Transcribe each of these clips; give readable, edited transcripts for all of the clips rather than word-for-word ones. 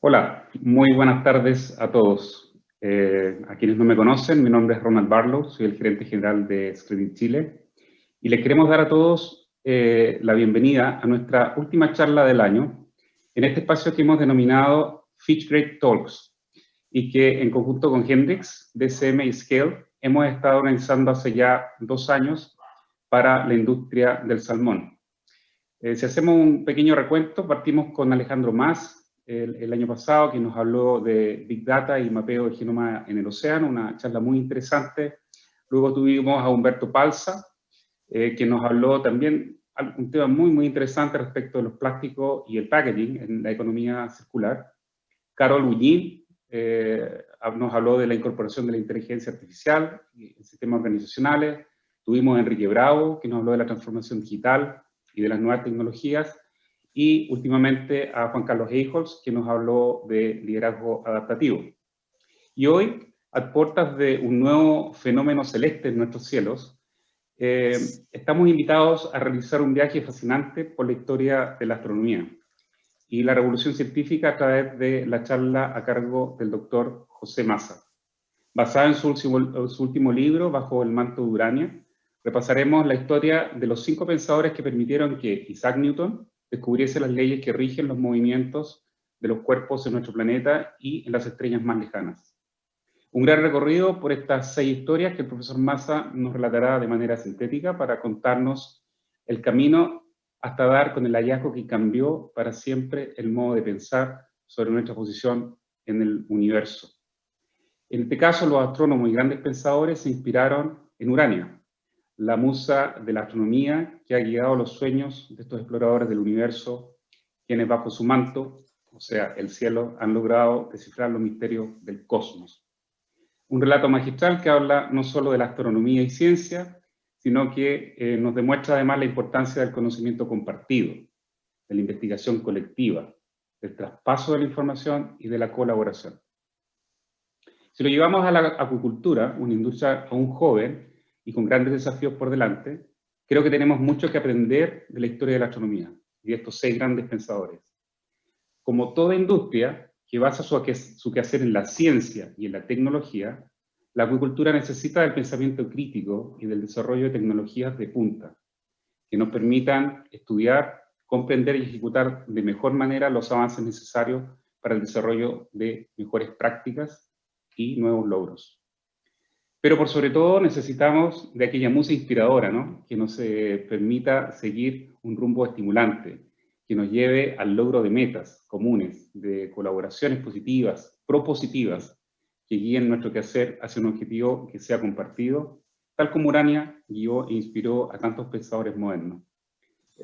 Hola, muy buenas tardes a todos. A quienes no me conocen, mi nombre es Ronald Barlow, soy el gerente general de Screening Chile y les queremos dar a todos la bienvenida a nuestra última charla del año en este espacio que hemos denominado Fish Grade Talks y que en conjunto con Hendrix, DCM y Scale hemos estado organizando hace ya 2 años para la industria del salmón. Si hacemos un pequeño recuento, partimos con Alejandro Mas, el año pasado, que nos habló de Big Data y mapeo de genoma en el océano, una charla muy interesante. Luego tuvimos a Humberto Palza, que nos habló también un tema muy interesante respecto de los plásticos y el packaging en la economía circular. Carol Ullín nos habló de la incorporación de la inteligencia artificial en sistemas organizacionales. Tuvimos a Enrique Bravo, que nos habló de la transformación digital y de las nuevas tecnologías, y últimamente a Juan Carlos Eijols, que nos habló de liderazgo adaptativo. Y hoy, a puertas de un nuevo fenómeno celeste en nuestros cielos, estamos invitados a realizar un viaje fascinante por la historia de la astronomía y la revolución científica a través de la charla a cargo del doctor José Massa. Basada en su último libro, Bajo el manto de Urania, repasaremos la historia de los 5 pensadores que permitieron que Isaac Newton descubriese las leyes que rigen los movimientos de los cuerpos en nuestro planeta y en las estrellas más lejanas. Un gran recorrido por estas 6 historias que el profesor Massa nos relatará de manera sintética para contarnos el camino hasta dar con el hallazgo que cambió para siempre el modo de pensar sobre nuestra posición en el universo. En este caso, los astrónomos y grandes pensadores se inspiraron en Urania, la musa de la astronomía que ha guiado los sueños de estos exploradores del universo, quienes bajo su manto, o sea, el cielo, han logrado descifrar los misterios del cosmos. Un relato magistral que habla no solo de la astronomía y ciencia, sino que nos demuestra además la importancia del conocimiento compartido, de la investigación colectiva, del traspaso de la información y de la colaboración. Si lo llevamos a la acuicultura, una industria aún joven y con grandes desafíos por delante, creo que tenemos mucho que aprender de la historia de la astronomía y de estos 6 grandes pensadores. Como toda industria que basa su quehacer en la ciencia y en la tecnología, la acuicultura necesita del pensamiento crítico y del desarrollo de tecnologías de punta, que nos permitan estudiar, comprender y ejecutar de mejor manera los avances necesarios para el desarrollo de mejores prácticas y nuevos logros. Pero por sobre todo necesitamos de aquella musa inspiradora, ¿no? Que nos permita seguir un rumbo estimulante, que nos lleve al logro de metas comunes, de colaboraciones positivas, propositivas, que guíen nuestro quehacer hacia un objetivo que sea compartido, tal como Urania guió e inspiró a tantos pensadores modernos.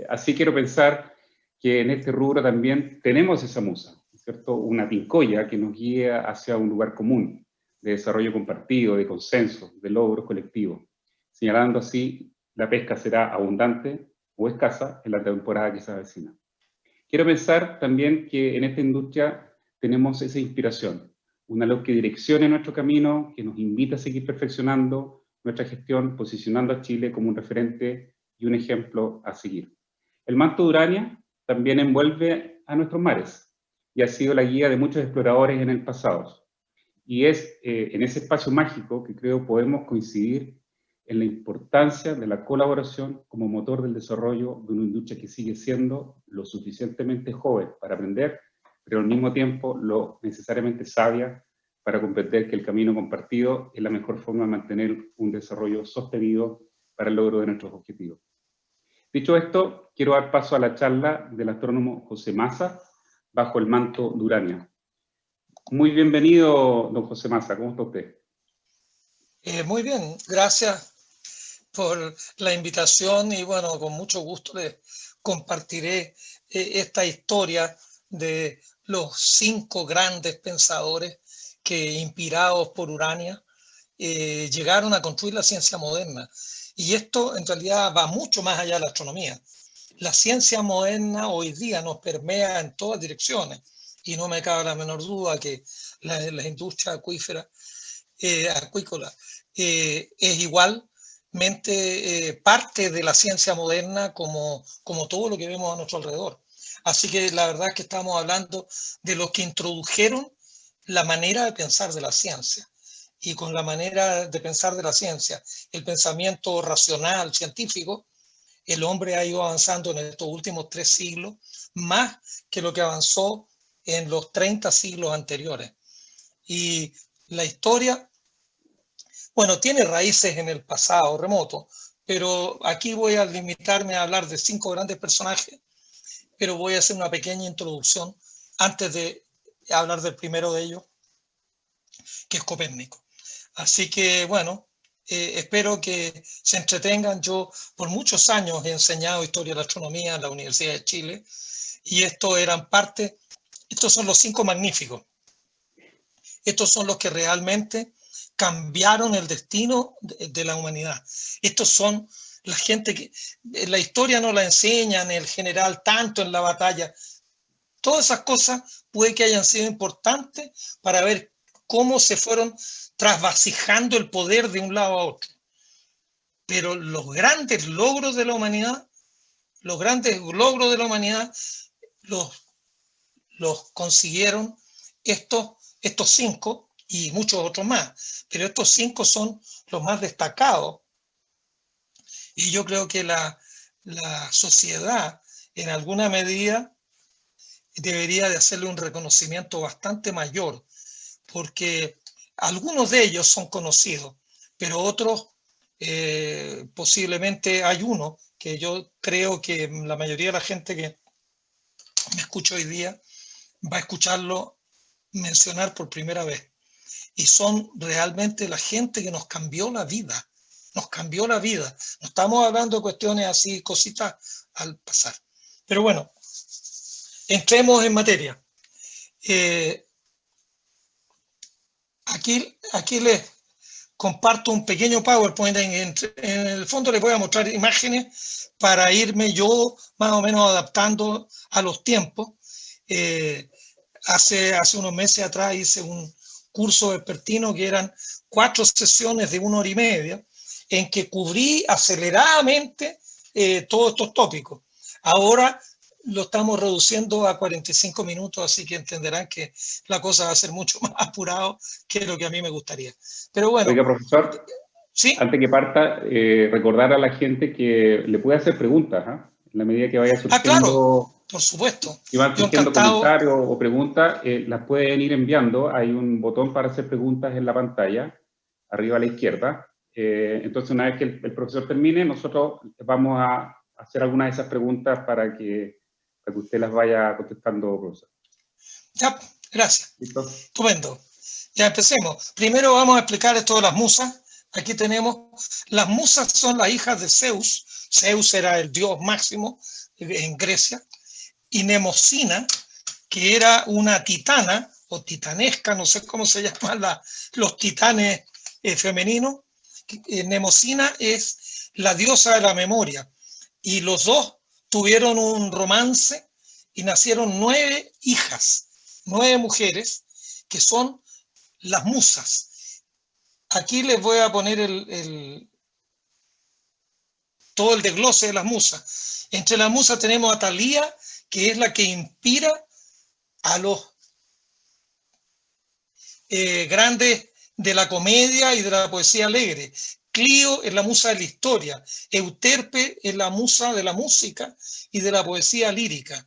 Así quiero pensar que en este rubro también tenemos esa musa, ¿cierto? Una pincoya que nos guía hacia un lugar común, de desarrollo compartido, de consenso, de logros colectivos, señalando así la pesca será abundante o escasa en la temporada que se avecina. Quiero pensar también que en esta industria tenemos esa inspiración, una luz que direccione nuestro camino, que nos invita a seguir perfeccionando nuestra gestión, posicionando a Chile como un referente y un ejemplo a seguir. El manto de Urania también envuelve a nuestros mares y ha sido la guía de muchos exploradores en el pasado. Y es en ese espacio mágico que creo podemos coincidir en la importancia de la colaboración como motor del desarrollo de una industria que sigue siendo lo suficientemente joven para aprender, pero al mismo tiempo lo necesariamente sabia para comprender que el camino compartido es la mejor forma de mantener un desarrollo sostenido para el logro de nuestros objetivos. Dicho esto, quiero dar paso a la charla del astrónomo José Massa, Bajo el manto de Urania. Muy bienvenido, don José Massa, ¿cómo está usted? Muy bien, gracias por la invitación y bueno, con mucho gusto les compartiré esta historia de los 5 grandes pensadores que, inspirados por Urania, llegaron a construir la ciencia moderna. Y esto en realidad va mucho más allá de la astronomía. La ciencia moderna hoy día nos permea en todas direcciones y no me cabe la menor duda que la industria acuícola es igualmente parte de la ciencia moderna como todo lo que vemos a nuestro alrededor. Así que la verdad es que estamos hablando de los que introdujeron la manera de pensar de la ciencia. Y con la manera de pensar de la ciencia, el pensamiento racional, científico, el hombre ha ido avanzando en estos últimos 3 siglos, más que lo que avanzó en los 30 siglos anteriores. Y la historia, bueno, tiene raíces en el pasado remoto, pero aquí voy a limitarme a hablar de 5 grandes personajes, pero voy a hacer una pequeña introducción antes de hablar del primero de ellos, que es Copérnico. Así que, bueno, espero que se entretengan. Yo por muchos años he enseñado historia de la astronomía en la Universidad de Chile y estos son los 5 magníficos. Estos son los que realmente cambiaron el destino de la humanidad. Estos son la gente que la historia no la enseñan, el general tanto en la batalla. Todas esas cosas puede que hayan sido importantes para ver cómo se fueron trasvasijando el poder de un lado a otro. Pero los grandes logros de la humanidad, los consiguieron estos 5 y muchos otros más. Pero estos 5 son los más destacados. Y yo creo que la sociedad, en alguna medida, debería de hacerle un reconocimiento bastante mayor, porque algunos de ellos son conocidos, pero otros posiblemente hay uno que yo creo que la mayoría de la gente que me escucha hoy día va a escucharlo mencionar por primera vez. Y son realmente la gente que nos cambió la vida. Nos cambió la vida. No estamos hablando de cuestiones así, cositas al pasar. Pero bueno, entremos en materia. Aquí les comparto un pequeño PowerPoint. En el fondo les voy a mostrar imágenes para irme yo más o menos adaptando a los tiempos. Hace unos meses atrás hice un curso vespertino que eran 4 sesiones de 1 hora y media en que cubrí aceleradamente todos estos tópicos. Ahora lo estamos reduciendo a 45 minutos, así que entenderán que la cosa va a ser mucho más apurado que lo que a mí me gustaría. Pero bueno. Oiga, profesor, ¿sí? Antes que parta, recordar a la gente que le puede hacer preguntas, ¿eh? En la medida que vaya surgiendo, claro, por supuesto. y van surgiendo comentarios o preguntas, las pueden ir enviando. Hay un botón para hacer preguntas en la pantalla, arriba a la izquierda. Entonces, una vez que el profesor termine, nosotros vamos a hacer algunas de esas preguntas para que usted las vaya contestando, profesor. Ya, gracias. ¿Listo? Estupendo. Ya empecemos. Primero vamos a explicar esto de las musas. Aquí tenemos, las musas son las hijas de Zeus. Zeus era el dios máximo en Grecia. Y Nemocina, que era una titana o titanesca, no sé cómo se llaman los titanes femeninos. Nemocina es la diosa de la memoria. Y los dos tuvieron un romance y nacieron 9 hijas, 9 mujeres, que son las musas. Aquí les voy a poner todo el desglose de las musas. Entre las musas tenemos a Thalía, que es la que inspira a los grandes de la comedia y de la poesía alegre. Clio es la musa de la historia. Euterpe es la musa de la música y de la poesía lírica.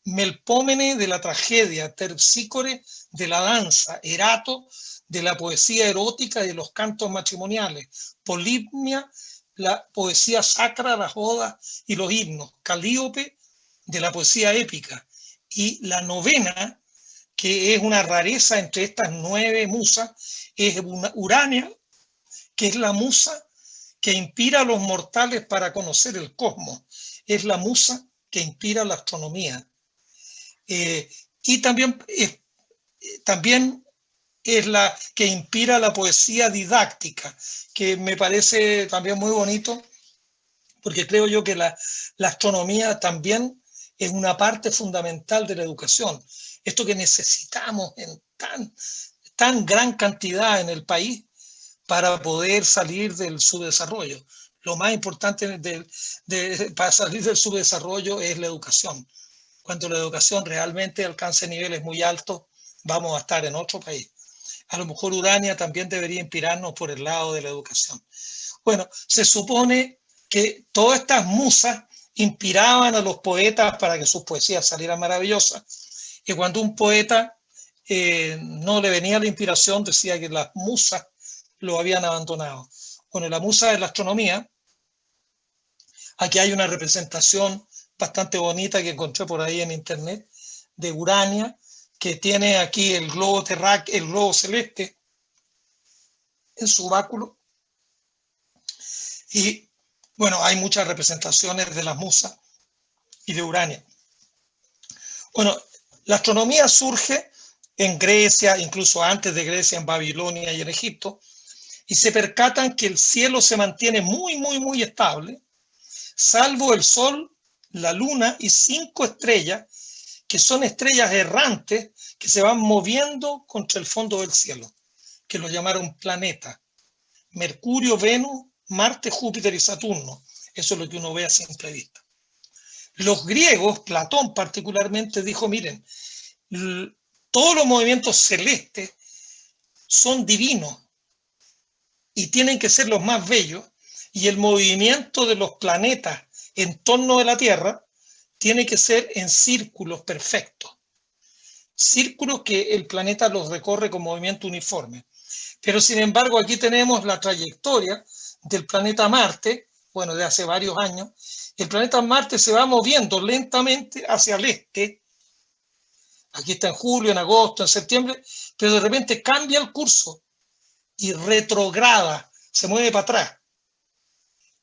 Melpómene de la tragedia. Terpsícore de la danza. Erato de la poesía erótica y de los cantos matrimoniales. Polibnia, la poesía sacra, las odas y los himnos. Calíope, de la poesía épica. Y la novena, que es una rareza entre estas 9 musas, es Urania, que es la musa que inspira a los mortales para conocer el cosmos. Es la musa que inspira la astronomía. Y también es la que inspira la poesía didáctica, que me parece también muy bonito, porque creo yo que la astronomía también es una parte fundamental de la educación. Esto que necesitamos en tan gran cantidad en el país para poder salir del subdesarrollo. Lo más importante para salir del subdesarrollo es la educación. Cuando la educación realmente alcance niveles muy altos, vamos a estar en otro país. A lo mejor Urania también debería inspirarnos por el lado de la educación. Bueno, se supone que todas estas musas inspiraban a los poetas para que sus poesías salieran maravillosas. Y cuando un poeta no le venía la inspiración, decía que las musas lo habían abandonado. Bueno, la musa es la astronomía. Aquí hay una representación bastante bonita que encontré por ahí en internet de Urania, que tiene aquí el globo terráqueo, el globo celeste en su báculo. Y bueno, hay muchas representaciones de las musas y de Urania. Bueno, la astronomía surge en Grecia, incluso antes de Grecia, en Babilonia y en Egipto, y se percatan que el cielo se mantiene muy estable, salvo el Sol, la Luna y 5 estrellas, que son estrellas errantes que se van moviendo contra el fondo del cielo, que lo llamaron planetas. Mercurio, Venus, Marte, Júpiter y Saturno. Eso es lo que uno ve a simple vista. Los griegos, Platón particularmente, dijo, miren, todos los movimientos celestes son divinos y tienen que ser los más bellos, y el movimiento de los planetas en torno de la Tierra tiene que ser en círculos perfectos. Círculos que el planeta los recorre con movimiento uniforme. Pero sin embargo, aquí tenemos la trayectoria del planeta Marte, bueno, de hace varios años. El planeta Marte se va moviendo lentamente hacia el este. Aquí está en julio, en agosto, en septiembre, pero de repente cambia el curso y retrograda, se mueve para atrás.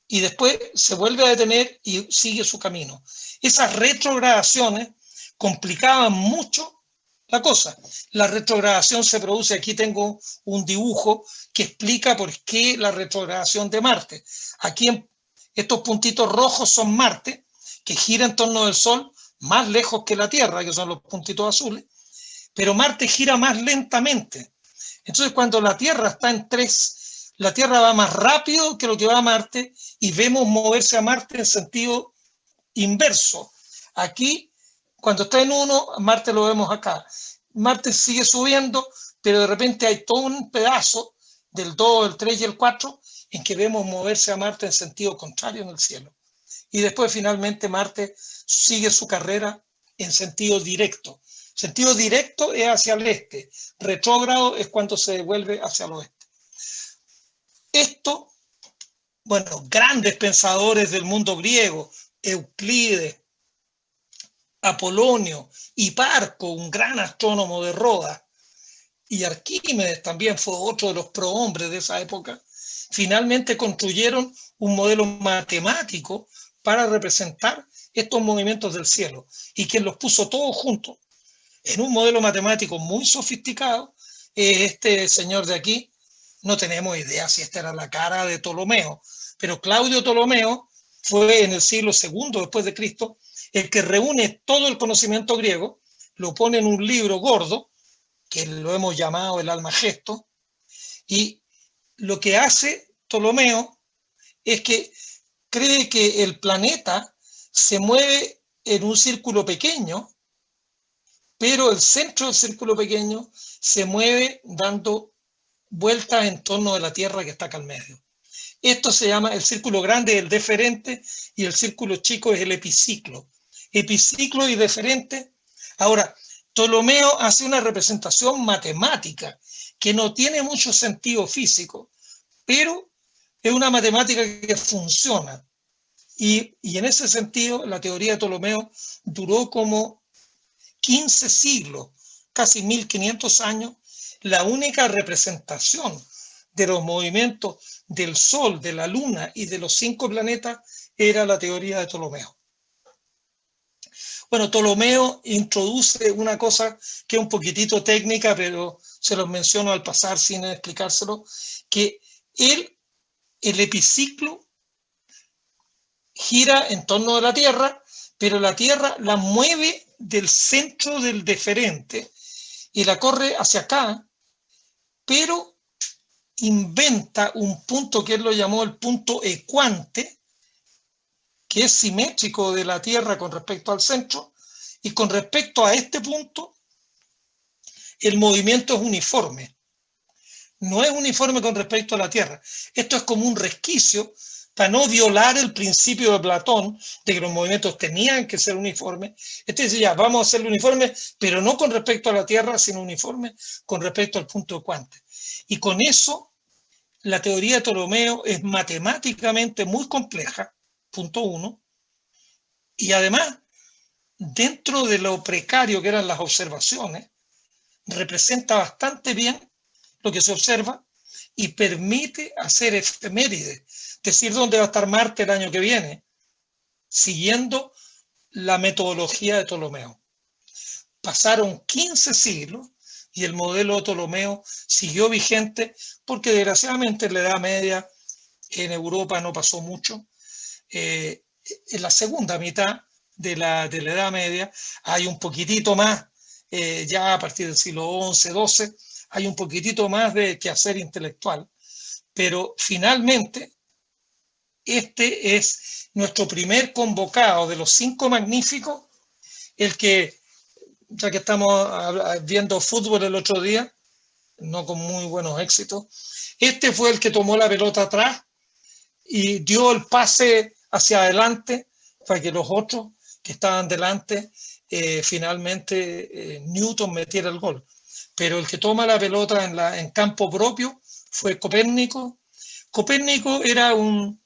Y después se vuelve a detener y sigue su camino. Esas retrogradaciones complicaban mucho la cosa. La retrogradación se produce, aquí tengo un dibujo que explica por qué la retrogradación de Marte. Aquí estos puntitos rojos son Marte, que gira en torno del Sol más lejos que la Tierra, que son los puntitos azules, pero Marte gira más lentamente. Entonces, cuando la Tierra está en 3, la Tierra va más rápido que lo que va a Marte y vemos moverse a Marte en sentido inverso. Aquí, cuando está en 1, Marte lo vemos acá. Marte sigue subiendo, pero de repente hay todo un pedazo del 2, el 3 y el 4 en que vemos moverse a Marte en sentido contrario en el cielo. Y después finalmente Marte sigue su carrera en sentido directo. Sentido directo es hacia el este, retrógrado es cuando se devuelve hacia el oeste. Esto, bueno, grandes pensadores del mundo griego, Euclides, Apolonio, Hiparco, un gran astrónomo de Rodas, y Arquímedes también fue otro de los prohombres de esa época, finalmente construyeron un modelo matemático para representar estos movimientos del cielo, y quien los puso todos juntos en un modelo matemático muy sofisticado es este señor de aquí. No tenemos idea si esta era la cara de Ptolomeo, pero Claudio Ptolomeo fue en el siglo II después de Cristo el que reúne todo el conocimiento griego, lo pone en un libro gordo, que lo hemos llamado el Almagesto, y lo que hace Ptolomeo es que cree que el planeta se mueve en un círculo pequeño, pero el centro del círculo pequeño se mueve dando vueltas en torno de la Tierra que está acá al medio. Esto se llama el círculo grande, el deferente, y el círculo chico es el epiciclo. Epiciclo y deferente. Ahora, Ptolomeo hace una representación matemática que no tiene mucho sentido físico, pero es una matemática que funciona. Y en ese sentido, la teoría de Ptolomeo duró como 15 siglos, casi 1500 años, la única representación de los movimientos del Sol, de la Luna y de los 5 planetas era la teoría de Ptolomeo. Bueno, Ptolomeo introduce una cosa que es un poquitito técnica, pero se los menciono al pasar sin explicárselo, que el epiciclo gira en torno de la Tierra, pero la Tierra la mueve del centro del deferente y la corre hacia acá, pero inventa un punto que él lo llamó el punto ecuante, que es simétrico de la Tierra con respecto al centro, Y con respecto a este punto, el movimiento es uniforme. No es uniforme con respecto a la Tierra. Esto es como un resquicio para no violar el principio de Platón de que los movimientos tenían que ser uniformes. Este dice, ya, vamos a hacerlo uniforme, pero no con respecto a la Tierra, sino uniforme con respecto al punto de Quante. Y con eso, la teoría de Ptolomeo es matemáticamente muy compleja, punto uno, y además, dentro de lo precario que eran las observaciones, representa bastante bien lo que se observa y permite hacer efemérides, decir dónde va a estar Marte el año que viene, siguiendo la metodología de Ptolomeo. Pasaron 15 siglos y el modelo de Ptolomeo siguió vigente porque desgraciadamente en la Edad Media en Europa no pasó mucho. En la segunda mitad de la Edad Media hay un poquitito más, ya a partir del siglo XI, XII, hay un poquitito más de quehacer intelectual, pero finalmente este es nuestro primer convocado de los 5 magníficos, el que, ya que estamos viendo fútbol el otro día, no con muy buenos éxitos, este fue el que tomó la pelota atrás y dio el pase hacia adelante para que los otros que estaban delante, finalmente Newton metiera el gol. Pero el que toma la pelota en campo propio fue Copérnico. Copérnico era un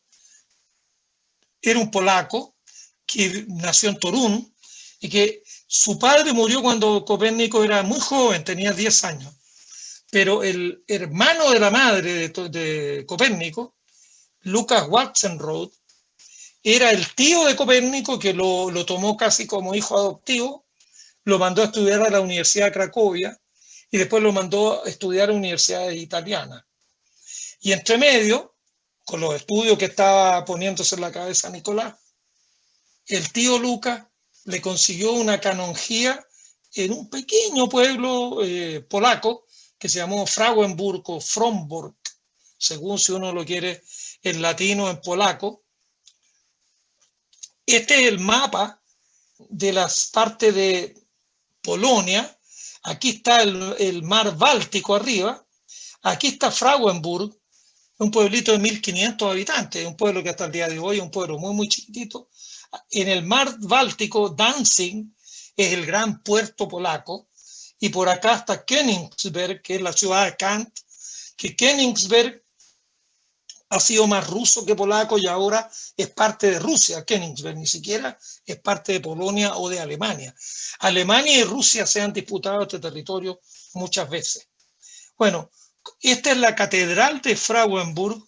polaco que nació en Torún y que su padre murió cuando Copérnico era muy joven, tenía 10 años. Pero el hermano de la madre de Copérnico, Lucas Watzenroth, era el tío de Copérnico que lo tomó casi como hijo adoptivo, lo mandó a estudiar a la Universidad de Cracovia y después lo mandó a estudiar a universidades italianas. Y entre medio, con los estudios que estaba poniéndose en la cabeza Nicolás, el tío Lucas le consiguió una canonjía en un pequeño pueblo polaco que se llamó Frauenburg o Frombork, según si uno lo quiere en latino o en polaco. Este es el mapa de las partes de Polonia. Aquí está el mar Báltico arriba. Aquí está Frauenburg, un pueblito de 1500 habitantes, un pueblo que hasta el día de hoy es un pueblo muy, muy chiquitito. En el mar Báltico, Danzig es el gran puerto polaco, y por acá está Königsberg, que es la ciudad de Kant, que Königsberg ha sido más ruso que polaco y ahora es parte de Rusia. Königsberg ni siquiera es parte de Polonia o de Alemania. Alemania y Rusia se han disputado este territorio muchas veces. Bueno, esta es la catedral de Frauenburg,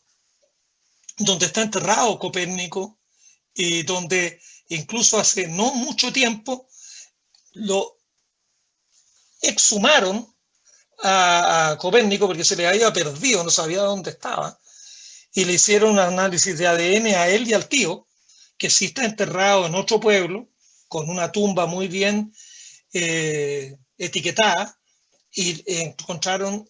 donde está enterrado Copérnico, y donde incluso hace no mucho tiempo lo exhumaron a Copérnico porque se le había perdido, no sabía dónde estaba, y le hicieron un análisis de ADN a él y al tío, que sí está enterrado en otro pueblo, con una tumba muy bien etiquetada, y encontraron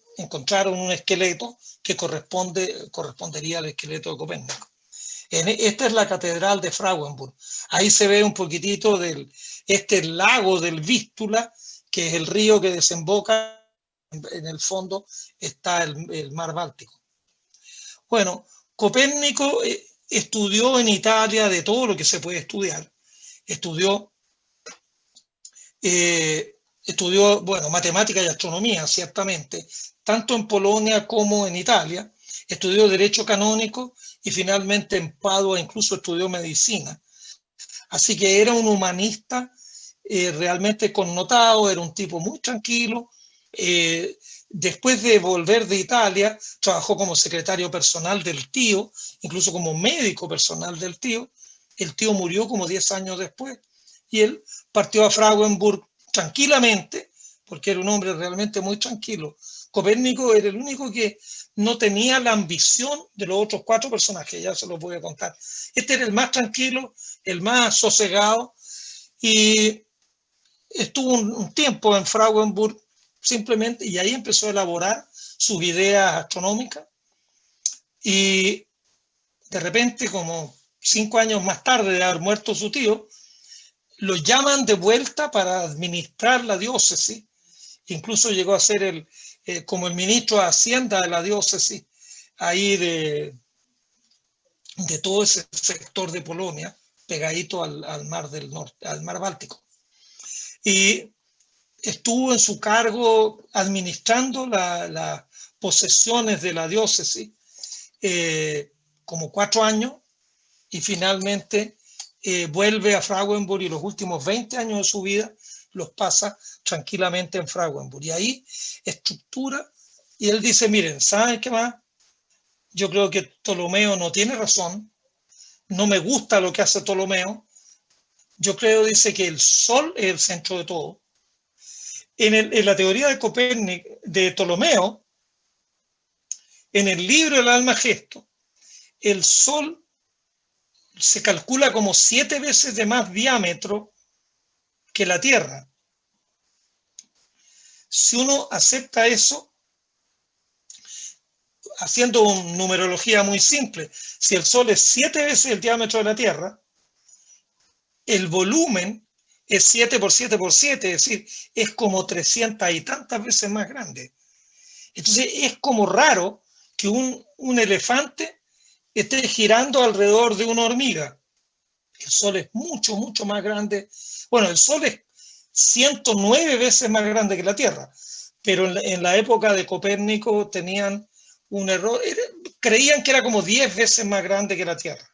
un esqueleto que correspondería al esqueleto de Copérnico. Esta es la catedral de Frauenburg. Ahí se ve un poquitito este lago del Vístula, que es el río que desemboca. En el fondo está el mar Báltico. Bueno, Copérnico estudió en Italia de todo lo que se puede estudiar. Estudió, bueno, matemática y astronomía, ciertamente, tanto en Polonia como en Italia. Estudió derecho canónico y finalmente en Padua incluso estudió medicina. Así que era un humanista realmente connotado, era un tipo muy tranquilo. Después de volver de Italia, trabajó como secretario personal del tío, incluso como médico personal del tío. El tío murió como 10 años después y él partió a Frauenburg tranquilamente, porque era un hombre realmente muy tranquilo. Copérnico era el único que no tenía la ambición de los otros 4 personajes, ya se los voy a contar. Este era el más tranquilo, el más sosegado, y estuvo un tiempo en Frauenburg simplemente, y ahí empezó a elaborar sus ideas astronómicas, y de repente, como 5 años más tarde de haber muerto su tío, lo llaman de vuelta para administrar la diócesis. Incluso llegó a ser como el ministro de Hacienda de la diócesis, ahí de todo ese sector de Polonia, pegadito al mar del norte, al mar Báltico. Y estuvo en su cargo administrando las posesiones de la diócesis como 4 años, y finalmente vuelve a Frauenburg, y los últimos 20 años de su vida los pasa tranquilamente en Frauenburg. Y ahí estructura, y él dice, miren, ¿saben qué más? Yo creo que Ptolomeo no tiene razón, no me gusta lo que hace Ptolomeo, yo creo, dice, que el Sol es el centro de todo. En la teoría de Copérnico, de Ptolomeo, en el libro El Almagesto, el Sol se calcula como 7 veces de más diámetro que la Tierra. Si uno acepta eso, haciendo una numerología muy simple, si el Sol es 7 veces el diámetro de la Tierra, el volumen es 7 por 7 por 7, es decir, es como 300 y tantas veces más grande. Entonces es como raro que un elefante esté girando alrededor de una hormiga. El Sol es mucho, mucho más grande. Bueno, el Sol es 109 veces más grande que la Tierra, pero en la época de Copérnico tenían un error, creían que era como 10 veces más grande que la Tierra.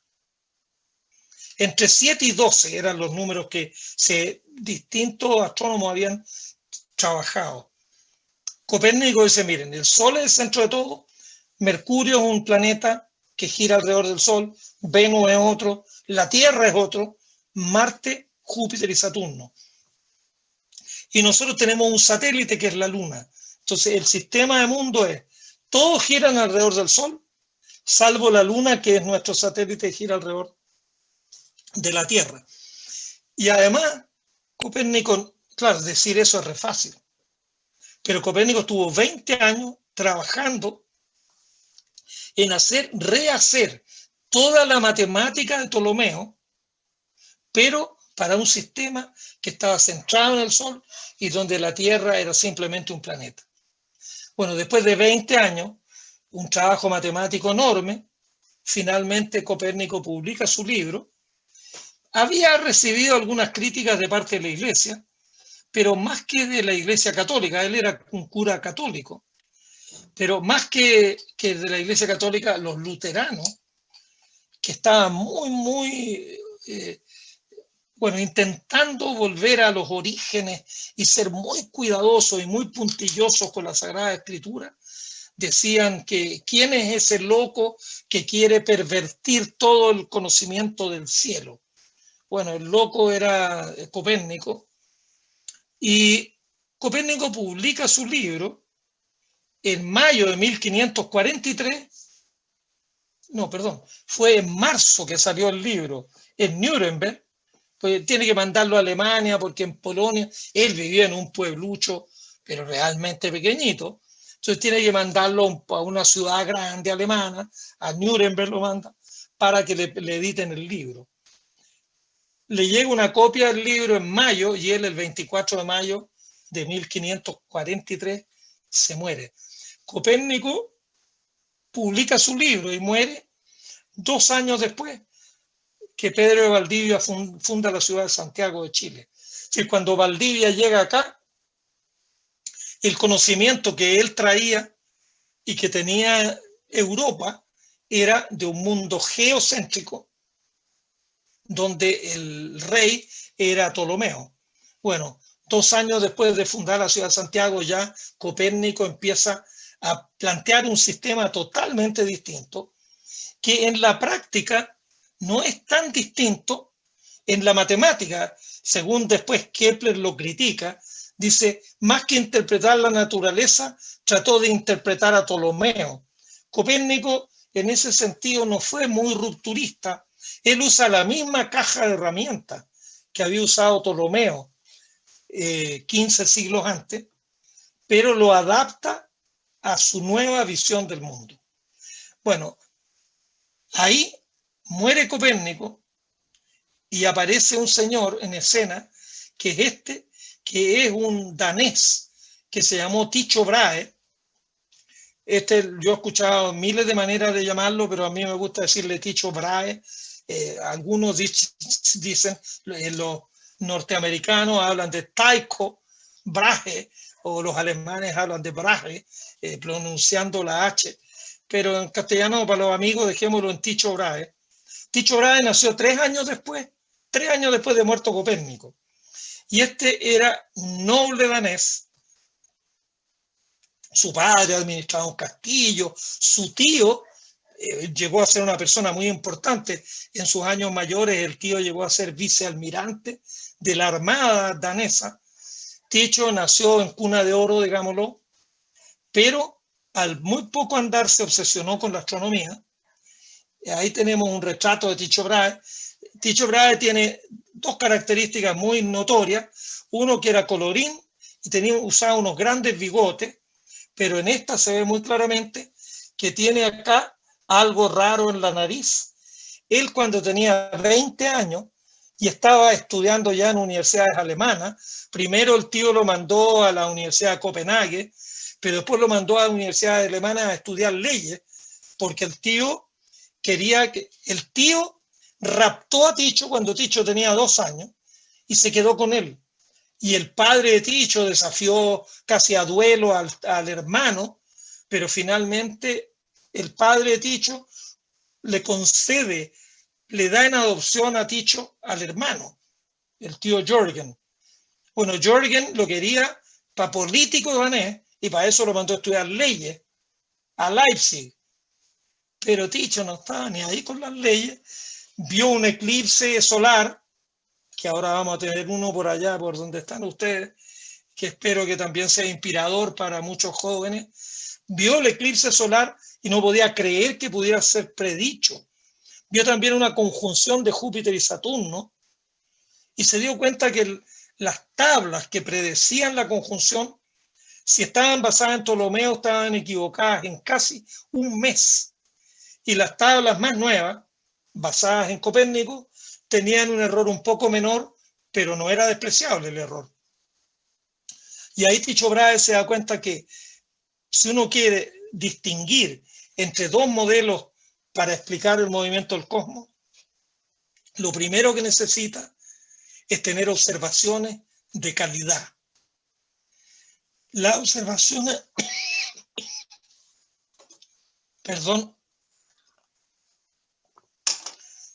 Entre 7 y 12 eran los números que distintos astrónomos habían trabajado. Copérnico dice, miren, el Sol es el centro de todo, Mercurio es un planeta que gira alrededor del Sol, Venus es otro, la Tierra es otro, Marte, Júpiter y Saturno. Y nosotros tenemos un satélite que es la Luna. Entonces el sistema de mundo es, todos giran alrededor del Sol, salvo la Luna, que es nuestro satélite, gira alrededor de la Tierra. Y además, Copérnico, claro, decir eso es re fácil, pero Copérnico estuvo 20 años trabajando en rehacer toda la matemática de Ptolomeo, pero para un sistema que estaba centrado en el Sol y donde la Tierra era simplemente un planeta. Bueno, después de 20 años, un trabajo matemático enorme, finalmente Copérnico publica su libro. Había recibido algunas críticas de parte de la Iglesia, pero más que de la Iglesia católica, él era un cura católico, pero más que de la Iglesia católica, los luteranos, que estaban muy, intentando volver a los orígenes y ser muy cuidadosos y muy puntillosos con la Sagrada Escritura, decían que quién es ese loco que quiere pervertir todo el conocimiento del cielo. Bueno, el loco era Copérnico, y Copérnico publica su libro en mayo de 1543, no, perdón, fue en marzo que salió el libro en Nuremberg, pues tiene que mandarlo a Alemania porque en Polonia, él vivía en un pueblucho, pero realmente pequeñito, entonces tiene que mandarlo a una ciudad grande alemana, a Nuremberg lo manda, para que le editen el libro. Le llega una copia del libro en mayo y él el 24 de mayo de 1543 se muere. Copérnico publica su libro y muere 2 años después que Pedro de Valdivia funda la ciudad de Santiago de Chile. Y cuando Valdivia llega acá, el conocimiento que él traía y que tenía Europa era de un mundo geocéntrico, donde el rey era Ptolomeo. Bueno, 2 años después de fundar la ciudad de Santiago, ya Copérnico empieza a plantear un sistema totalmente distinto, que en la práctica no es tan distinto. En la matemática, según después Kepler lo critica, dice, más que interpretar la naturaleza, trató de interpretar a Ptolomeo. Copérnico, en ese sentido, no fue muy rupturista. Él usa la misma caja de herramientas que había usado Ptolomeo 15 siglos antes, pero lo adapta a su nueva visión del mundo. Bueno, ahí muere Copérnico y aparece un señor en escena, que es que es un danés, que se llamó Tycho Brahe. Yo he escuchado miles de maneras de llamarlo, pero a mí me gusta decirle Tycho Brahe. Algunos dicen, los norteamericanos hablan de Tycho Brahe, o los alemanes hablan de Brahe, pronunciando la H, pero en castellano, para los amigos, dejémoslo en Tycho Brahe. Tycho Brahe nació 3 años después de muerto Copérnico, y era un noble danés. Su padre administraba un castillo, su tío llegó a ser una persona muy importante. En sus años mayores, el tío llegó a ser vicealmirante de la Armada danesa. Tycho nació en cuna de oro, digámoslo, pero al muy poco andar se obsesionó con la astronomía. Ahí tenemos un retrato de Tycho Brahe. Tycho Brahe tiene dos características muy notorias. Uno, que era colorín y usaba unos grandes bigotes, pero en esta se ve muy claramente que tiene acá algo raro en la nariz. Él, cuando tenía 20 años y estaba estudiando ya en universidades alemanas, primero el tío lo mandó a la Universidad de Copenhague, pero después lo mandó a la Universidad Alemana a estudiar leyes, porque el tío raptó a Tycho cuando Tycho tenía 2 años y se quedó con él. Y el padre de Tycho desafió casi a duelo al hermano, pero finalmente el padre de Tycho le da en adopción a Tycho al hermano, el tío Jürgen. Bueno, Jürgen lo quería para político danés y para eso lo mandó a estudiar leyes a Leipzig. Pero Tycho no estaba ni ahí con las leyes, vio un eclipse solar, que ahora vamos a tener uno por allá, por donde están ustedes, que espero que también sea inspirador para muchos jóvenes. Vio el eclipse solar y no podía creer que pudiera ser predicho. Vio también una conjunción de Júpiter y Saturno y se dio cuenta que las tablas que predecían la conjunción, si estaban basadas en Ptolomeo, estaban equivocadas en casi un mes. Y las tablas más nuevas, basadas en Copérnico, tenían un error un poco menor, pero no era despreciable el error. Y ahí Tycho Brahe se da cuenta que si uno quiere distinguir entre dos modelos para explicar el movimiento del cosmos, lo primero que necesita es tener observaciones de calidad. Las observaciones,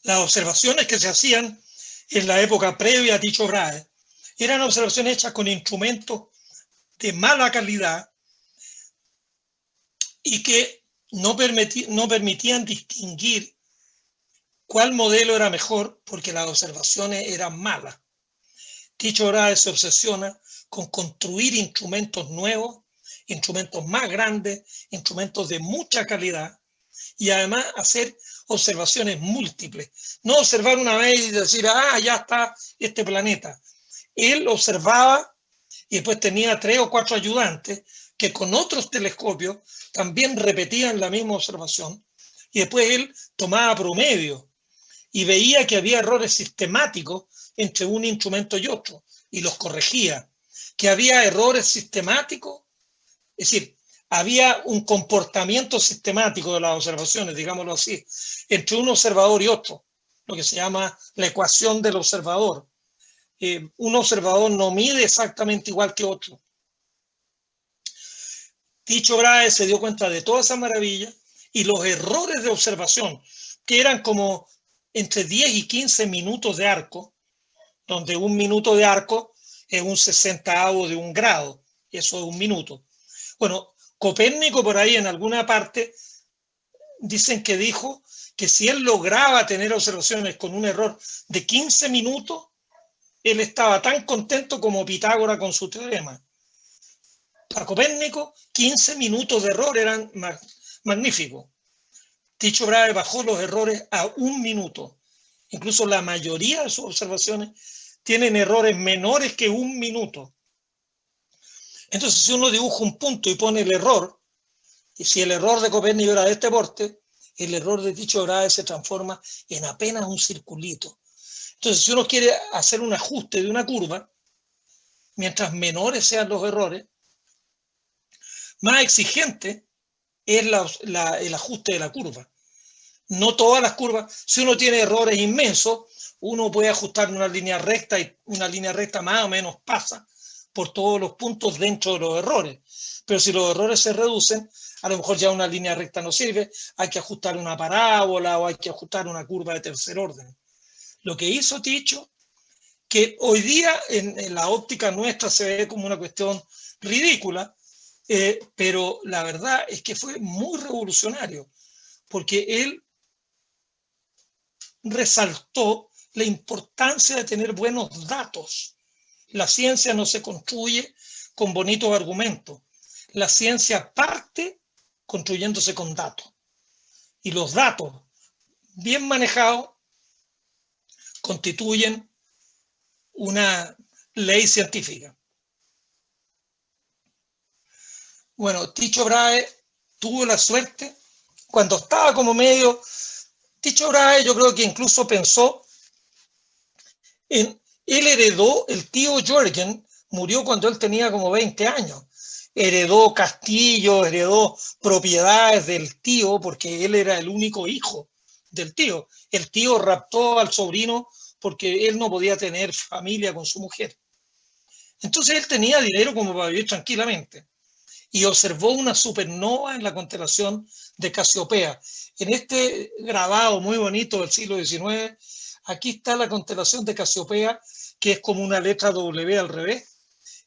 las observaciones que se hacían en la época previa a Tycho Brahe eran observaciones hechas con instrumentos de mala calidad y que no permitían distinguir cuál modelo era mejor porque las observaciones eran malas. Tycho Brahe se obsesiona con construir instrumentos nuevos, instrumentos más grandes, instrumentos de mucha calidad y además hacer observaciones múltiples. No observar una vez y decir, ya está este planeta. Él observaba y después tenía 3 o 4 ayudantes que con otros telescopios también repetían la misma observación y después él tomaba promedio y veía que había errores sistemáticos entre un instrumento y otro y los corregía, que había errores sistemáticos, es decir, había un comportamiento sistemático de las observaciones, digámoslo así, entre un observador y otro, lo que se llama la ecuación del observador. Un observador no mide exactamente igual que otro. Tycho Brahe se dio cuenta de toda esa maravilla y los errores de observación, que eran como entre 10 y 15 minutos de arco, donde un minuto de arco es un 60avo de un grado, y eso es un minuto. Bueno, Copérnico por ahí en alguna parte dicen que dijo que si él lograba tener observaciones con un error de 15 minutos, él estaba tan contento como Pitágoras con su teorema. Para Copérnico, 15 minutos de error eran magníficos. Tycho Brahe bajó los errores a 1 minuto. Incluso la mayoría de sus observaciones tienen errores menores que 1 minuto. Entonces, si uno dibuja un punto y pone el error, y si el error de Copérnico era de este porte, el error de Tycho Brahe se transforma en apenas un circulito. Entonces, si uno quiere hacer un ajuste de una curva, mientras menores sean los errores, más exigente es el ajuste de la curva. No todas las curvas, si uno tiene errores inmensos, uno puede ajustar una línea recta y una línea recta más o menos pasa por todos los puntos dentro de los errores. Pero si los errores se reducen, a lo mejor ya una línea recta no sirve, hay que ajustar una parábola o hay que ajustar una curva de tercer orden. Lo que hizo Tycho, que hoy día en la óptica nuestra se ve como una cuestión ridícula, pero la verdad es que fue muy revolucionario, porque él resaltó la importancia de tener buenos datos. La ciencia no se construye con bonitos argumentos. La ciencia parte construyéndose con datos. Y los datos bien manejados constituyen una ley científica. Bueno, Tycho Brahe tuvo la suerte, cuando estaba como medio, Tycho Brahe yo creo que incluso pensó en, él heredó, el tío Jürgen murió cuando él tenía como 20 años, heredó castillos, heredó propiedades del tío, porque él era el único hijo del tío. El tío raptó al sobrino porque él no podía tener familia con su mujer. Entonces él tenía dinero como para vivir tranquilamente y observó una supernova en la constelación de Casiopea. En este grabado muy bonito del siglo XIX, aquí está la constelación de Casiopea, que es como una letra W al revés,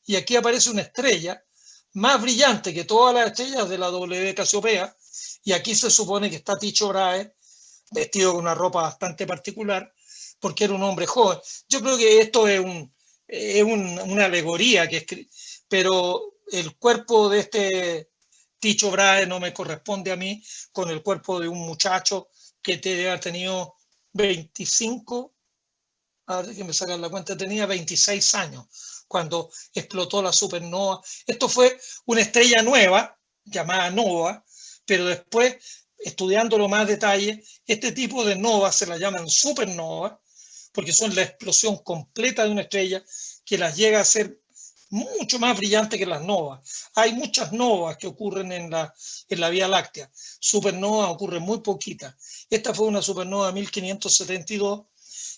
y aquí aparece una estrella más brillante que todas las estrellas de la W de Casiopea, y aquí se supone que está Tycho Brahe, vestido con una ropa bastante particular, porque era un hombre joven. Yo creo que esto es una alegoría, pero el cuerpo de este Tycho Brahe no me corresponde a mí con el cuerpo de un muchacho que debe haber tenido 25, a ver que me sacan la cuenta, tenía 26 años cuando explotó la supernova. Esto fue una estrella nueva, llamada nova, pero después, estudiándolo más detalle, este tipo de novas se las llaman supernova, porque son la explosión completa de una estrella que las llega a ser mucho más brillante que las novas. Hay muchas novas que ocurren en la Vía Láctea. Supernovas ocurren muy poquitas. Esta fue una supernova de 1572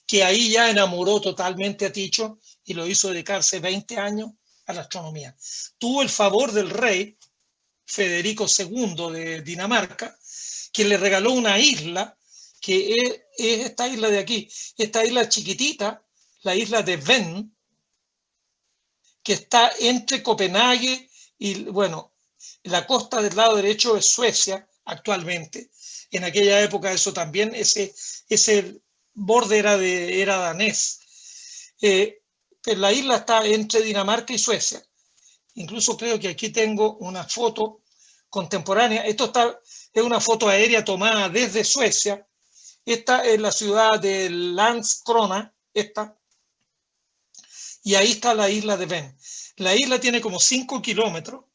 que ahí ya enamoró totalmente a Tycho y lo hizo dedicarse 20 años a la astronomía. Tuvo el favor del rey Federico II de Dinamarca, que le regaló una isla, que es esta isla de aquí, esta isla chiquitita, la isla de Ven, que está entre Copenhague y, bueno, la costa del lado derecho es Suecia actualmente. En aquella época eso también, ese borde era danés. Pero la isla está entre Dinamarca y Suecia. Incluso creo que aquí tengo una foto contemporánea. Es una foto aérea tomada desde Suecia. Esta es la ciudad de Landskrona, y ahí está la isla de Ven. La isla tiene como 5 kilómetros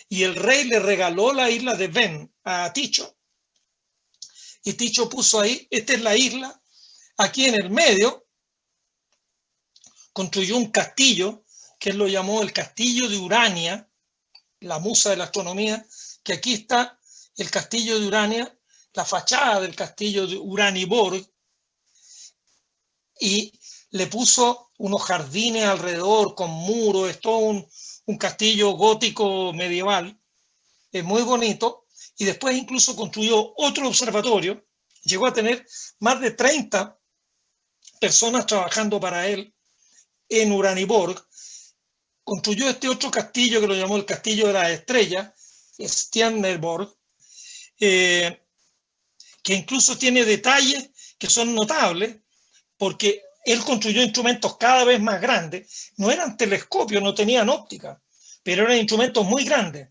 y el rey le regaló la isla de Ven a Tycho. Y Tycho puso ahí, esta es la isla, aquí en el medio, construyó un castillo, que él lo llamó el castillo de Urania, la musa de la astronomía, que aquí está el castillo de Urania, la fachada del castillo de Uraniborg, y le puso unos jardines alrededor con muros, es todo un castillo gótico medieval, es muy bonito, y después incluso construyó otro observatorio, llegó a tener más de 30 personas trabajando para él en Uraniborg, construyó este otro castillo que lo llamó el Castillo de las Estrellas, Stjerneborg, que incluso tiene detalles que son notables, porque él construyó instrumentos cada vez más grandes, no eran telescopios, no tenían óptica, pero eran instrumentos muy grandes.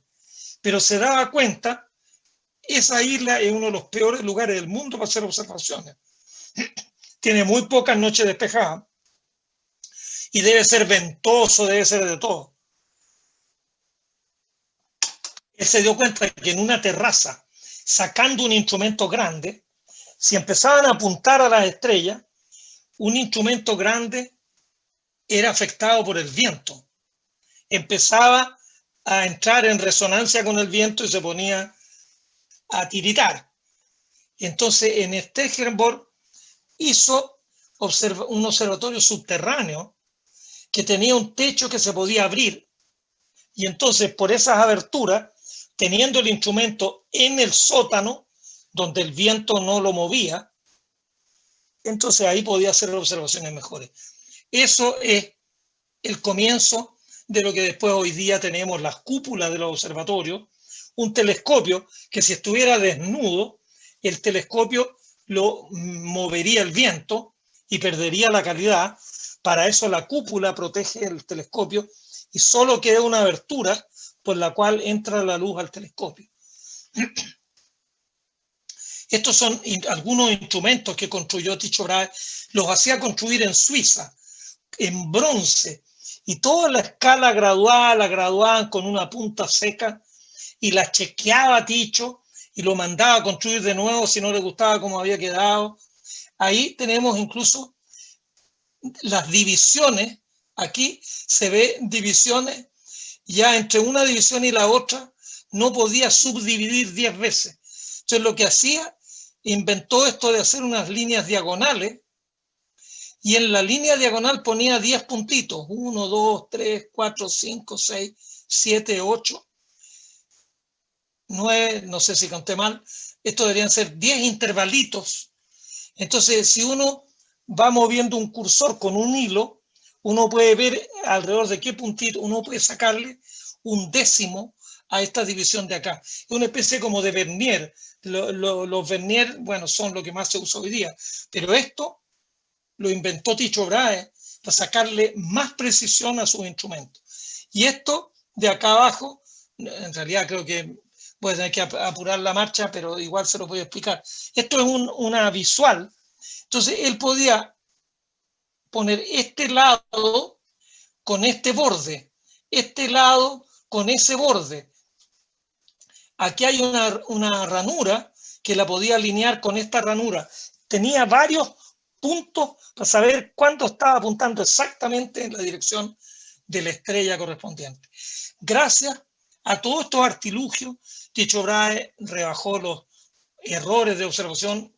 Pero se daba cuenta, esa isla es uno de los peores lugares del mundo para hacer observaciones. Tiene muy pocas noches despejadas y debe ser ventoso, debe ser de todo. Él se dio cuenta que en una terraza, sacando un instrumento grande, si empezaban a apuntar a las estrellas, un instrumento grande era afectado por el viento. Empezaba a entrar en resonancia con el viento y se ponía a tiritar. Entonces, en Stegenborg hizo un observatorio subterráneo que tenía un techo que se podía abrir. Y entonces, por esas aberturas, teniendo el instrumento en el sótano, donde el viento no lo movía, entonces ahí podía hacer observaciones mejores. Eso es el comienzo de lo que después hoy día tenemos las cúpulas de los observatorios, un telescopio que si estuviera desnudo, el telescopio lo movería el viento y perdería la calidad. Para eso la cúpula protege el telescopio y solo queda una abertura por la cual entra la luz al telescopio. Estos son algunos instrumentos que construyó Tycho Brahe. Los hacía construir en Suiza, en bronce, y toda la escala graduada la graduaban con una punta seca y la chequeaba Tycho y lo mandaba a construir de nuevo si no le gustaba cómo había quedado. Ahí tenemos incluso las divisiones. Aquí se ve divisiones, ya entre una división y la otra no podía subdividir 10 veces. Entonces lo que hacía, inventó esto de hacer unas líneas diagonales, y en la línea diagonal ponía 10 puntitos, 1, 2, 3, 4, 5, 6, 7, 8, 9, no sé si conté mal, esto deberían ser 10 intervalitos. Entonces, si uno va moviendo un cursor con un hilo, uno puede ver alrededor de qué puntito, uno puede sacarle un décimo a esta división de acá. Es una especie como de vernier. Los vernier, bueno, son lo que más se usa hoy día, pero esto lo inventó Tycho Brahe para sacarle más precisión a sus instrumentos. Y esto de acá abajo, en realidad creo que voy a tener que apurar la marcha, pero igual se lo voy a explicar. Esto es una visual. Entonces él podía poner este lado con este borde, este lado con ese borde. Aquí hay una ranura que la podía alinear con esta ranura. Tenía varios puntos para saber cuándo estaba apuntando exactamente en la dirección de la estrella correspondiente. Gracias a todos estos artilugios, Tycho Brahe rebajó los errores de observación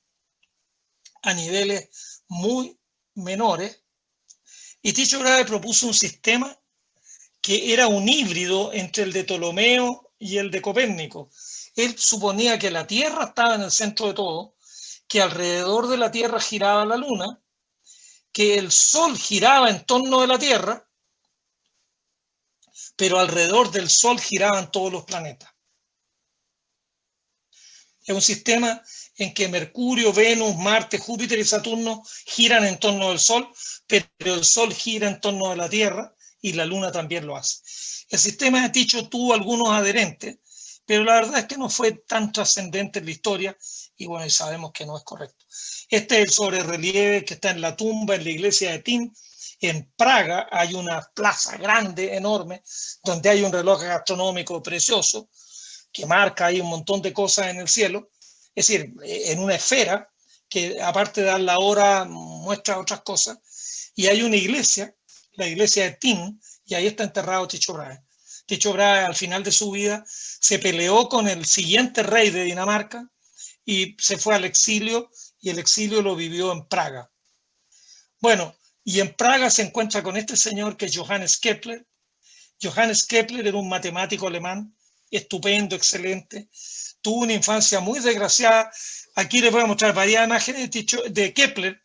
a niveles muy menores, y Tycho Brahe propuso un sistema que era un híbrido entre el de Ptolomeo y el de Copérnico. Él suponía que la Tierra estaba en el centro de todo, que alrededor de la Tierra giraba la Luna, que el Sol giraba en torno de la Tierra, pero alrededor del Sol giraban todos los planetas. Es un sistema en que Mercurio, Venus, Marte, Júpiter y Saturno giran en torno del Sol, pero el Sol gira en torno de la Tierra y la Luna también lo hace. El sistema de Tycho tuvo algunos adherentes, pero la verdad es que no fue tan trascendente en la historia, y bueno, sabemos que no es correcto. Este es el sobrerrelieve que está en la tumba en la iglesia de Tin. En Praga hay una plaza grande, enorme, donde hay un reloj astronómico precioso que marca ahí un montón de cosas en el cielo, es decir, en una esfera que aparte de dar la hora muestra otras cosas, y hay una iglesia, la iglesia de Tin, y ahí está enterrado Tycho Brahe. Tycho Brahe al final de su vida se peleó con el siguiente rey de Dinamarca y se fue al exilio, y el exilio lo vivió en Praga. Bueno, y en Praga se encuentra con este señor que es Johannes Kepler. Johannes Kepler era un matemático alemán, estupendo, excelente. Tuvo una infancia muy desgraciada. Aquí les voy a mostrar varias imágenes de Kepler.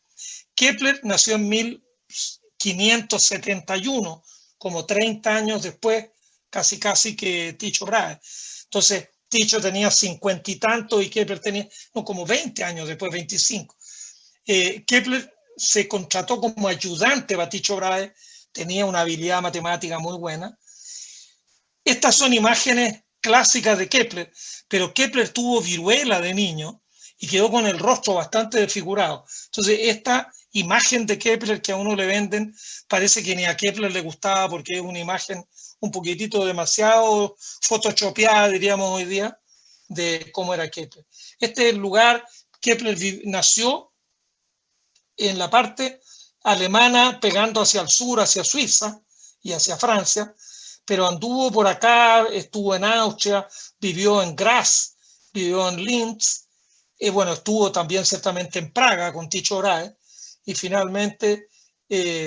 Kepler nació en 1571, como 30 años después, casi que Tycho Brahe. Entonces, Tycho tenía 50 y tanto y Kepler tenía, no, como 20 años después, 25. Kepler se contrató como ayudante para Tycho Brahe, tenía una habilidad matemática muy buena. Estas son imágenes clásicas de Kepler, pero Kepler tuvo viruela de niño y quedó con el rostro bastante desfigurado. Entonces, esta imagen de Kepler que a uno le venden parece que ni a Kepler le gustaba, porque es una imagen un poquitito demasiado photoshopeada, diríamos hoy día, de cómo era Kepler. Este es el lugar. Kepler nació en la parte alemana pegando hacia el sur, hacia Suiza y hacia Francia, pero anduvo por acá, estuvo en Austria, vivió en Graz, vivió en Linz, y bueno, estuvo también ciertamente en Praga con Tycho Brahe, y finalmente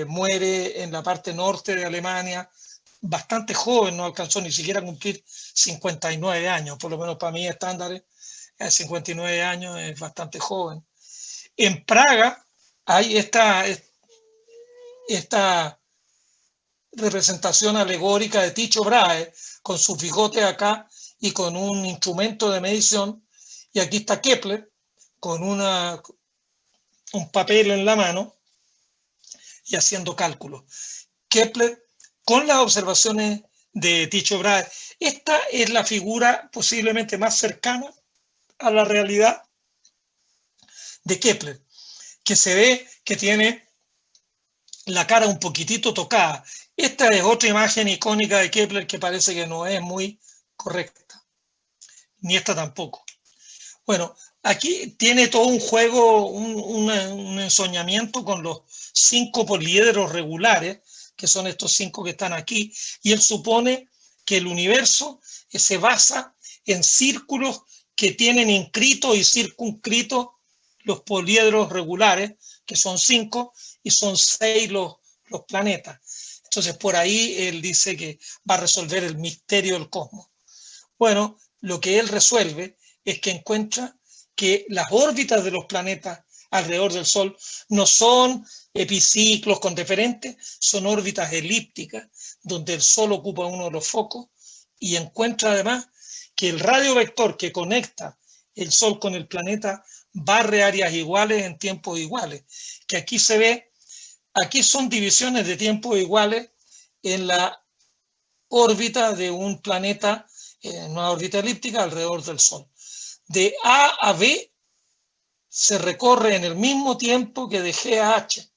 muere en la parte norte de Alemania, bastante joven, no alcanzó ni siquiera a cumplir 59 años, por lo menos para mí estándares, 59 años es bastante joven. En Praga hay esta representación alegórica de Tycho Brahe con sus bigotes acá y con un instrumento de medición, y aquí está Kepler con un papel en la mano y haciendo cálculos. Kepler con las observaciones de Tycho Brahe. Esta es la figura posiblemente más cercana a la realidad de Kepler, que se ve que tiene la cara un poquitito tocada. Esta es otra imagen icónica de Kepler que parece que no es muy correcta, ni esta tampoco. Bueno, aquí tiene todo un juego, un ensoñamiento con los 5 poliedros regulares, que son estos 5 que están aquí, y él supone que el universo se basa en círculos que tienen inscritos y circunscritos los poliedros regulares, que son 5, y son 6 los planetas. Entonces, por ahí él dice que va a resolver el misterio del cosmos. Bueno, lo que él resuelve es que encuentra que las órbitas de los planetas alrededor del Sol no son epiciclos con deferentes, son órbitas elípticas, donde el Sol ocupa uno de los focos, y encuentra además que el radio vector que conecta el Sol con el planeta barre áreas iguales en tiempos iguales, que aquí se ve, aquí son divisiones de tiempos iguales en la órbita de un planeta, en una órbita elíptica alrededor del Sol. De A a B se recorre en el mismo tiempo que de G a H,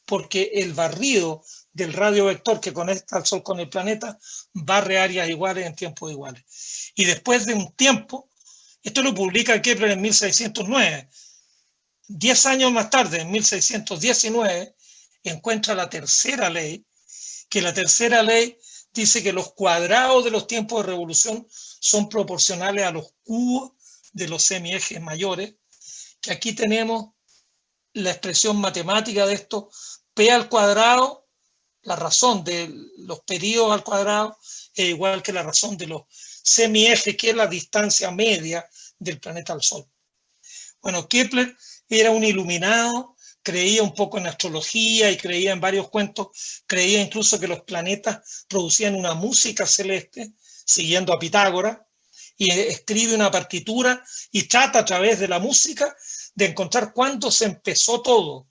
porque el barrido del radio vector que conecta al Sol con el planeta barre áreas iguales en tiempos iguales. Y después de un tiempo, esto lo publica Kepler en 1609, 10 años más tarde, en 1619, encuentra la tercera ley, que la tercera ley dice que los cuadrados de los tiempos de revolución son proporcionales a los cubos de los semiejes mayores, que aquí tenemos la expresión matemática de esto, P al cuadrado, la razón de los periodos al cuadrado, es igual que la razón de los semiejes, que es la distancia media del planeta al Sol. Bueno, Kepler era un iluminado, creía un poco en astrología y creía en varios cuentos, creía incluso que los planetas producían una música celeste, siguiendo a Pitágoras, y escribe una partitura y trata a través de la música de encontrar cuándo se empezó todo,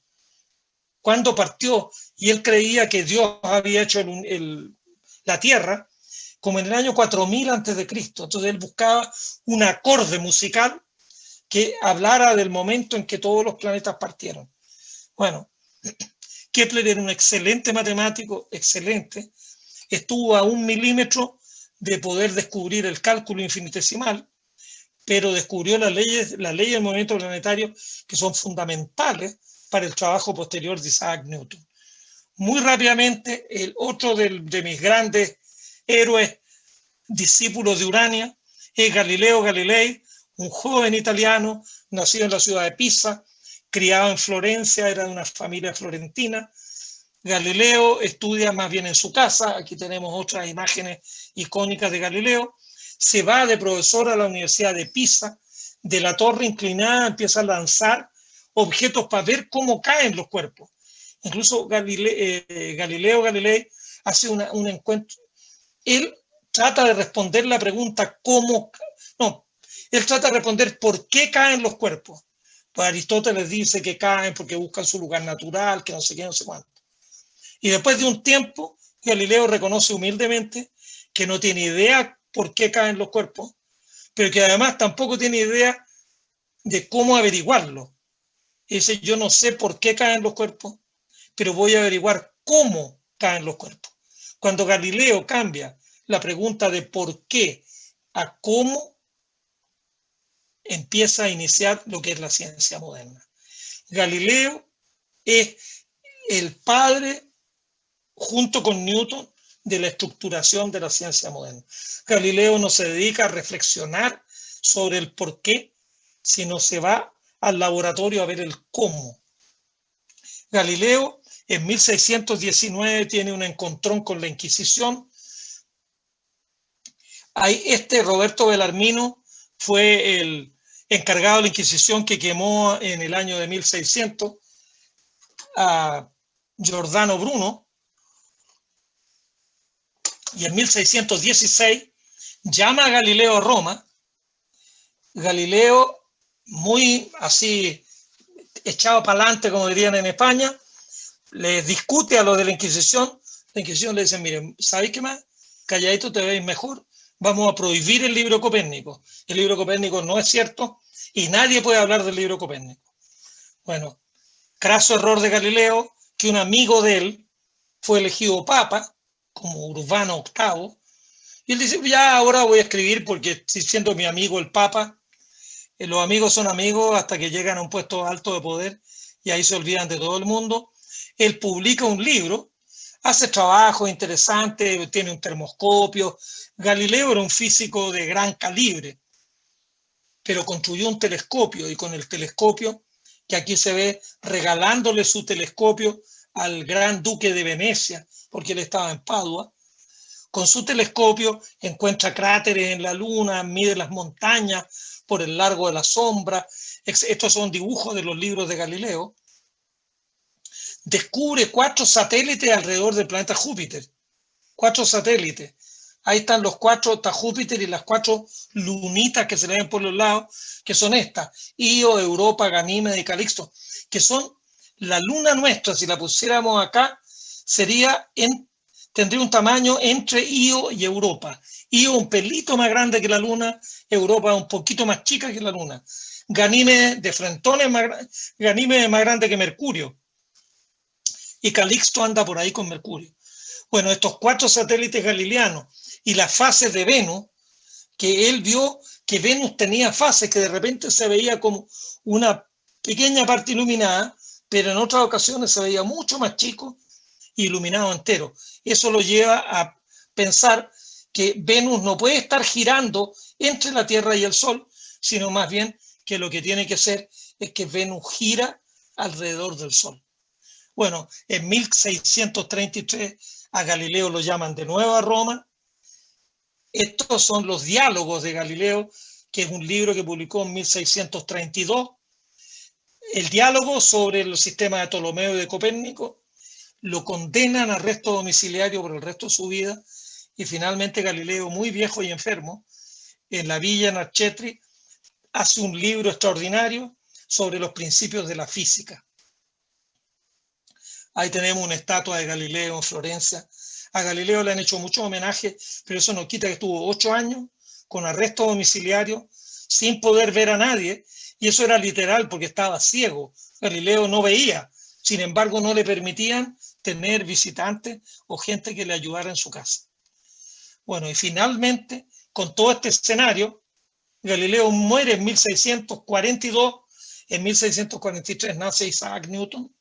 cuándo partió, y él creía que Dios había hecho la Tierra como en el año 4000 antes de Cristo. Entonces él buscaba un acorde musical que hablara del momento en que todos los planetas partieron. Bueno, Kepler era un excelente matemático, excelente, estuvo a 1 milímetro de poder descubrir el cálculo infinitesimal, pero descubrió las leyes del movimiento planetario que son fundamentales para el trabajo posterior de Isaac Newton. Muy rápidamente, el otro de mis grandes héroes, discípulos de Urania, es Galileo Galilei, un joven italiano nacido en la ciudad de Pisa, criado en Florencia, era de una familia florentina. Galileo estudia más bien en su casa, aquí tenemos otras imágenes icónicas de Galileo, se va de profesor a la Universidad de Pisa, de la torre inclinada empieza a lanzar objetos para ver cómo caen los cuerpos. Incluso Galileo Galilei hace un encuentro, él trata de responder la pregunta él trata de responder por qué caen los cuerpos. Pues Aristóteles dice que caen porque buscan su lugar natural, que no sé qué, no sé cuánto. Y después de un tiempo, Galileo reconoce humildemente que no tiene idea por qué caen los cuerpos, pero que además tampoco tiene idea de cómo averiguarlo. Y dice, yo no sé por qué caen los cuerpos, pero voy a averiguar cómo caen los cuerpos. Cuando Galileo cambia la pregunta de por qué a cómo, empieza a iniciar lo que es la ciencia moderna. Galileo es el padre, junto con Newton, de la estructuración de la ciencia moderna. Galileo no se dedica a reflexionar sobre el por qué, sino se va al laboratorio a ver el cómo. Galileo en 1619 tiene un encontrón con la Inquisición. Roberto Belarmino fue el encargado de la Inquisición que quemó en el año de 1600 a Giordano Bruno, y en 1616 llama a Galileo a Roma. Galileo, muy así echado para adelante, como dirían en España, le discute a los de la Inquisición. La Inquisición le dice: miren, ¿sabéis qué más? Calladito te veis mejor, vamos a prohibir el libro Copérnico. El libro Copérnico no es cierto y nadie puede hablar del libro Copérnico. Bueno, craso error de Galileo, que un amigo de él fue elegido papa, como Urbano VIII, y él dice: ya ahora voy a escribir, porque siendo mi amigo el papa, los amigos son amigos hasta que llegan a un puesto alto de poder y ahí se olvidan de todo el mundo. Él publica un libro, hace trabajos interesantes, tiene un termoscopio. Galileo era un físico de gran calibre, pero construyó un telescopio, y con el telescopio, que aquí se ve regalándole su telescopio al gran duque de Venecia, porque él estaba en Padua, con su telescopio encuentra cráteres en la luna, mide las montañas por el largo de la sombra. Estos son dibujos de los libros de Galileo. Descubre 4 satélites alrededor del planeta Júpiter. 4 satélites. Ahí están los 4, está Júpiter y las 4 lunitas que se le ven por los lados, que son estas: Io, Europa, Ganímeda y Calixto, que son la luna nuestra. Si la pusiéramos acá, tendría un tamaño entre Io y Europa. Io un pelito más grande que la luna, Europa un poquito más chica que la luna. Ganímede de frentones, Ganímede más grande que Mercurio. Y Calixto anda por ahí con Mercurio. Bueno, estos 4 satélites galileanos y las fases de Venus, que él vio que Venus tenía fases, que de repente se veía como una pequeña parte iluminada, pero en otras ocasiones se veía mucho más chico, iluminado entero. Eso lo lleva a pensar que Venus no puede estar girando entre la Tierra y el Sol, sino más bien que lo que tiene que ser es que Venus gira alrededor del Sol. Bueno, en 1633 a Galileo lo llaman de nuevo a Roma. Estos son los diálogos de Galileo, que es un libro que publicó en 1632. El diálogo sobre el sistema de Ptolomeo y de Copérnico. Lo condenan a arresto domiciliario por el resto de su vida, y finalmente Galileo, muy viejo y enfermo, en la villa Narchetri, hace un libro extraordinario sobre los principios de la física. Ahí tenemos una estatua de Galileo en Florencia. A Galileo le han hecho muchos homenajes, pero eso no quita que estuvo 8 años con arresto domiciliario, sin poder ver a nadie, y eso era literal porque estaba ciego. Galileo no veía, sin embargo no le permitían tener visitantes o gente que le ayudara en su casa. Bueno, y finalmente, con todo este escenario, Galileo muere en 1642, en 1643 nace Isaac Newton.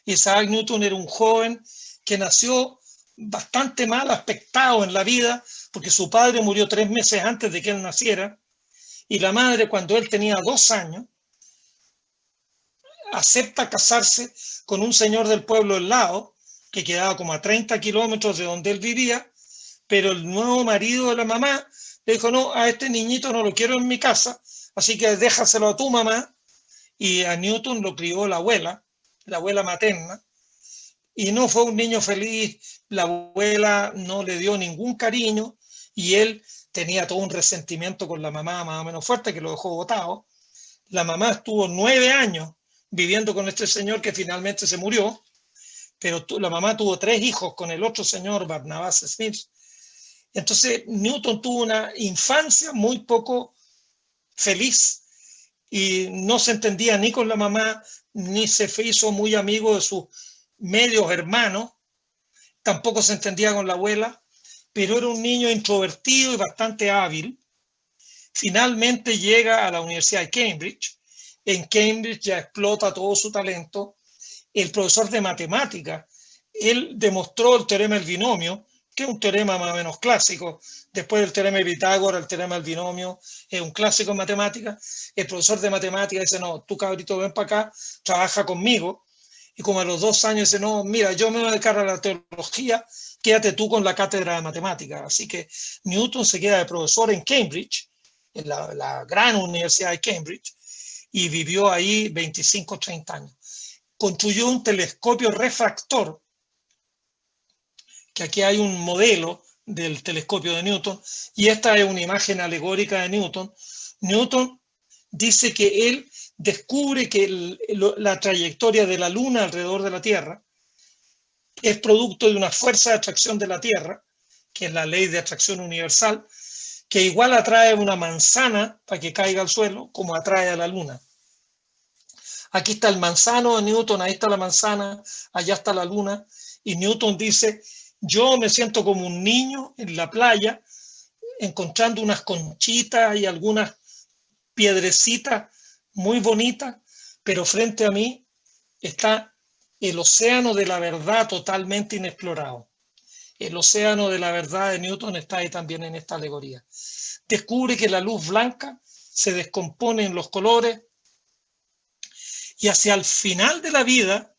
Isaac Newton era un joven que nació bastante mal aspectado en la vida, porque su padre murió 3 meses antes de que él naciera, y la madre, cuando él tenía 2 años, acepta casarse con un señor del pueblo al lado, que quedaba como a 30 kilómetros de donde él vivía, pero el nuevo marido de la mamá le dijo: no, a este niñito no lo quiero en mi casa, así que déjaselo a tu mamá. Y a Newton lo crió la abuela materna, y no fue un niño feliz. La abuela no le dio ningún cariño y él tenía todo un resentimiento con la mamá más o menos fuerte, que lo dejó botado. La mamá estuvo 9 años viviendo con este señor, que finalmente se murió, pero la mamá tuvo 3 hijos con el otro señor, Barnabas Smith. Entonces Newton tuvo una infancia muy poco feliz y no se entendía ni con la mamá, ni se hizo muy amigo de sus medios hermanos, tampoco se entendía con la abuela, pero era un niño introvertido y bastante hábil. Finalmente llega a la Universidad de Cambridge. En Cambridge ya explota todo su talento el profesor de matemática, él demostró el teorema del binomio, que es un teorema más o menos clásico. Después del teorema de Pitágoras, el teorema del binomio es un clásico en matemática. El profesor de matemática dice, no, tú cabrito ven para acá, trabaja conmigo. Y como a los 2 años dice, no, mira, yo me voy a dedicar a la teología, quédate tú con la cátedra de matemática. Así que Newton se queda de profesor en Cambridge, en la gran universidad de Cambridge, y vivió ahí 25 o 30 años. Construyó un telescopio refractor, que aquí hay un modelo del telescopio de Newton, y esta es una imagen alegórica de Newton. Newton dice que él descubre que la trayectoria de la Luna alrededor de la Tierra es producto de una fuerza de atracción de la Tierra, que es la ley de atracción universal, que igual atrae una manzana para que caiga al suelo, como atrae a la Luna. Aquí está el manzano de Newton, ahí está la manzana, allá está la Luna, y Newton dice, yo me siento como un niño en la playa, encontrando unas conchitas y algunas piedrecitas muy bonitas, pero frente a mí está el océano de la verdad totalmente inexplorado. El océano de la verdad de Newton está ahí también en esta alegoría. Descubre que la luz blanca se descompone en los colores y hacia el final de la vida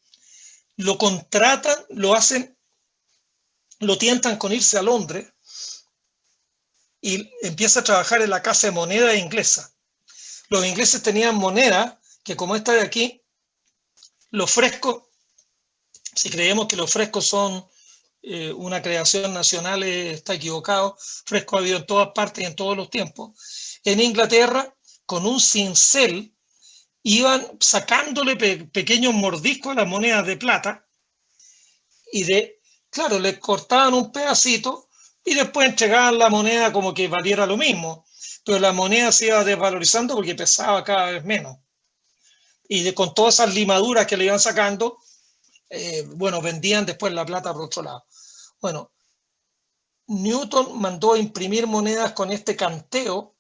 lo contratan, lo tientan con irse a Londres y empieza a trabajar en la casa de moneda inglesa. Los ingleses tenían moneda que, como esta de aquí, los frescos, si creemos que los frescos son una creación nacional, está equivocado. Frescos ha habido en todas partes y en todos los tiempos. En Inglaterra, con un cincel, iban sacándole pequeños mordiscos a las monedas de plata y claro, le cortaban un pedacito y después entregaban la moneda como que valiera lo mismo. Pero la moneda se iba desvalorizando porque pesaba cada vez menos. Y con todas esas limaduras que le iban sacando, bueno, vendían después la plata por otro lado. Bueno, Newton mandó a imprimir monedas con este canteo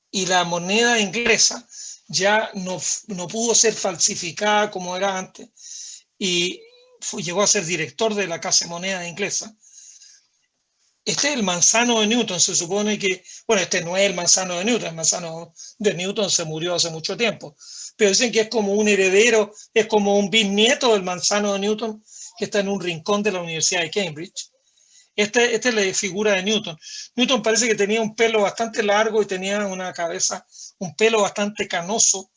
y la moneda inglesa ya no pudo ser falsificada como era antes y llegó a ser director de la Casa de Moneda inglesa. Este es el manzano de Newton, se supone que, bueno, este no es el manzano de Newton, el manzano de Newton se murió hace mucho tiempo, pero dicen que es como un heredero, es como un bisnieto del manzano de Newton que está en un rincón de la Universidad de Cambridge. Esta es la figura de Newton. Newton parece que tenía un pelo bastante largo y tenía una cabeza, un pelo bastante canoso,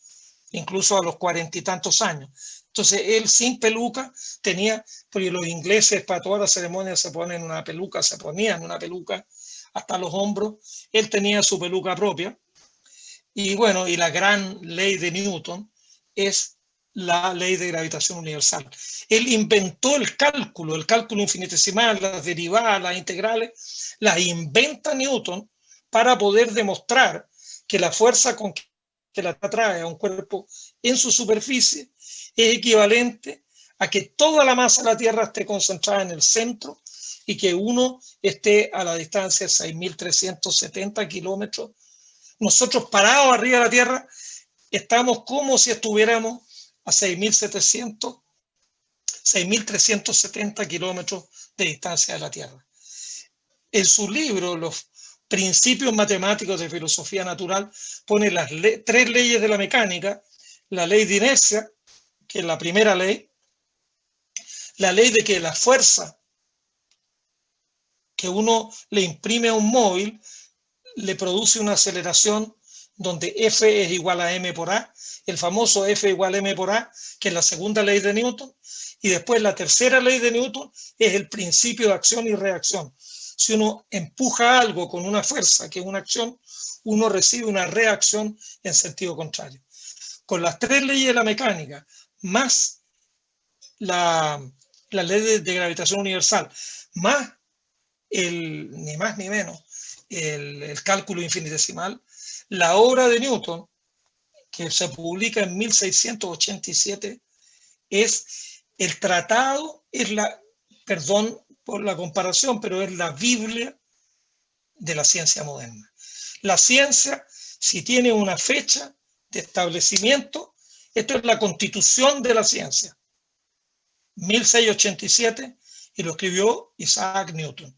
incluso a los 40 y tantos años. Entonces él sin peluca tenía, porque los ingleses para todas las ceremonias se ponían una peluca hasta los hombros. Él tenía su peluca propia. Y bueno, y la gran ley de Newton es la ley de gravitación universal. Él inventó el cálculo infinitesimal, las derivadas, las integrales, las inventa Newton para poder demostrar que la fuerza con que la atrae a un cuerpo en su superficie es equivalente a que toda la masa de la Tierra esté concentrada en el centro y que uno esté a la distancia de 6.370 kilómetros. Nosotros parados arriba de la Tierra estamos como si estuviéramos a 6.370 kilómetros de distancia de la Tierra. En su libro, Los Principios Matemáticos de Filosofía Natural, pone las 3 leyes de la mecánica: la ley de inercia, que es la primera ley, la ley de que la fuerza que uno le imprime a un móvil le produce una aceleración donde F es igual a m por a, el famoso F igual a m por a, que es la segunda ley de Newton, y después la tercera ley de Newton es el principio de acción y reacción. Si uno empuja algo con una fuerza, que es una acción, uno recibe una reacción en sentido contrario. Con las 3 leyes de la mecánica, más la ley de gravitación universal, más ni más ni menos el cálculo infinitesimal, la obra de Newton, que se publica en 1687, es el tratado, perdón por la comparación, pero es la Biblia de la ciencia moderna. La ciencia, si tiene una fecha de establecimiento, Esto es la constitución de la ciencia, 1687, y lo escribió Isaac Newton.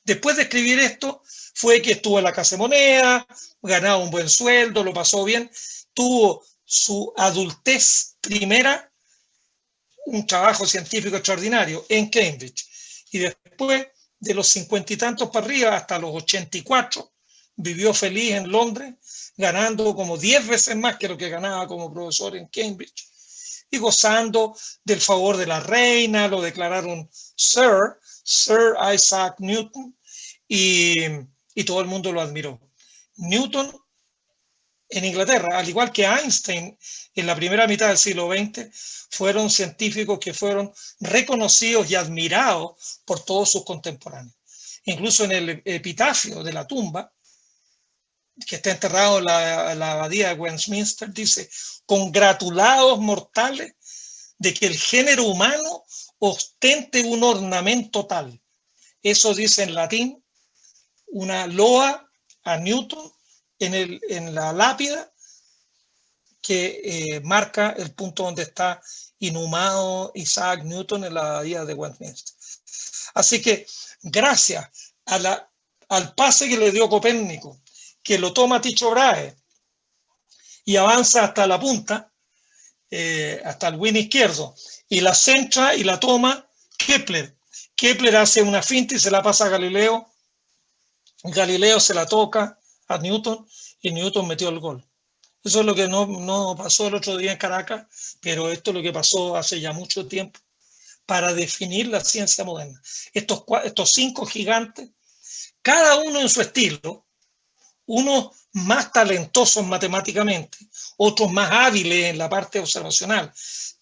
Después de escribir esto, fue que estuvo en la Casa de Moneda, ganaba un buen sueldo, lo pasó bien, tuvo su adultez primera, un trabajo científico extraordinario en Cambridge. Y después de los 50 y tantos para arriba, hasta los 84, vivió feliz en Londres, ganando como 10 veces más que lo que ganaba como profesor en Cambridge, y gozando del favor de la reina. Lo declararon Sir Isaac Newton, y todo el mundo lo admiró. Newton en Inglaterra, al igual que Einstein en la primera mitad del siglo XX, fueron científicos que fueron reconocidos y admirados por todos sus contemporáneos. Incluso en el epitafio de la tumba, que está enterrado en la abadía de Westminster, dice: congratulados mortales de que el género humano ostente un ornamento tal. Eso dice en latín, una loa a Newton en la lápida que marca el punto donde está inhumado Isaac Newton en la abadía de Westminster. Así que gracias al pase que le dio Copérnico, que lo toma Tycho Brahe y avanza hasta la punta, hasta el win izquierdo, y la centra y la toma Kepler. Kepler hace una finta y se la pasa a Galileo. Galileo se la toca a Newton y Newton metió el gol. Eso es lo que no pasó el otro día en Caracas, pero esto es lo que pasó hace ya mucho tiempo para definir la ciencia moderna. Estos 5 gigantes, cada uno en su estilo, unos más talentosos matemáticamente, otros más hábiles en la parte observacional.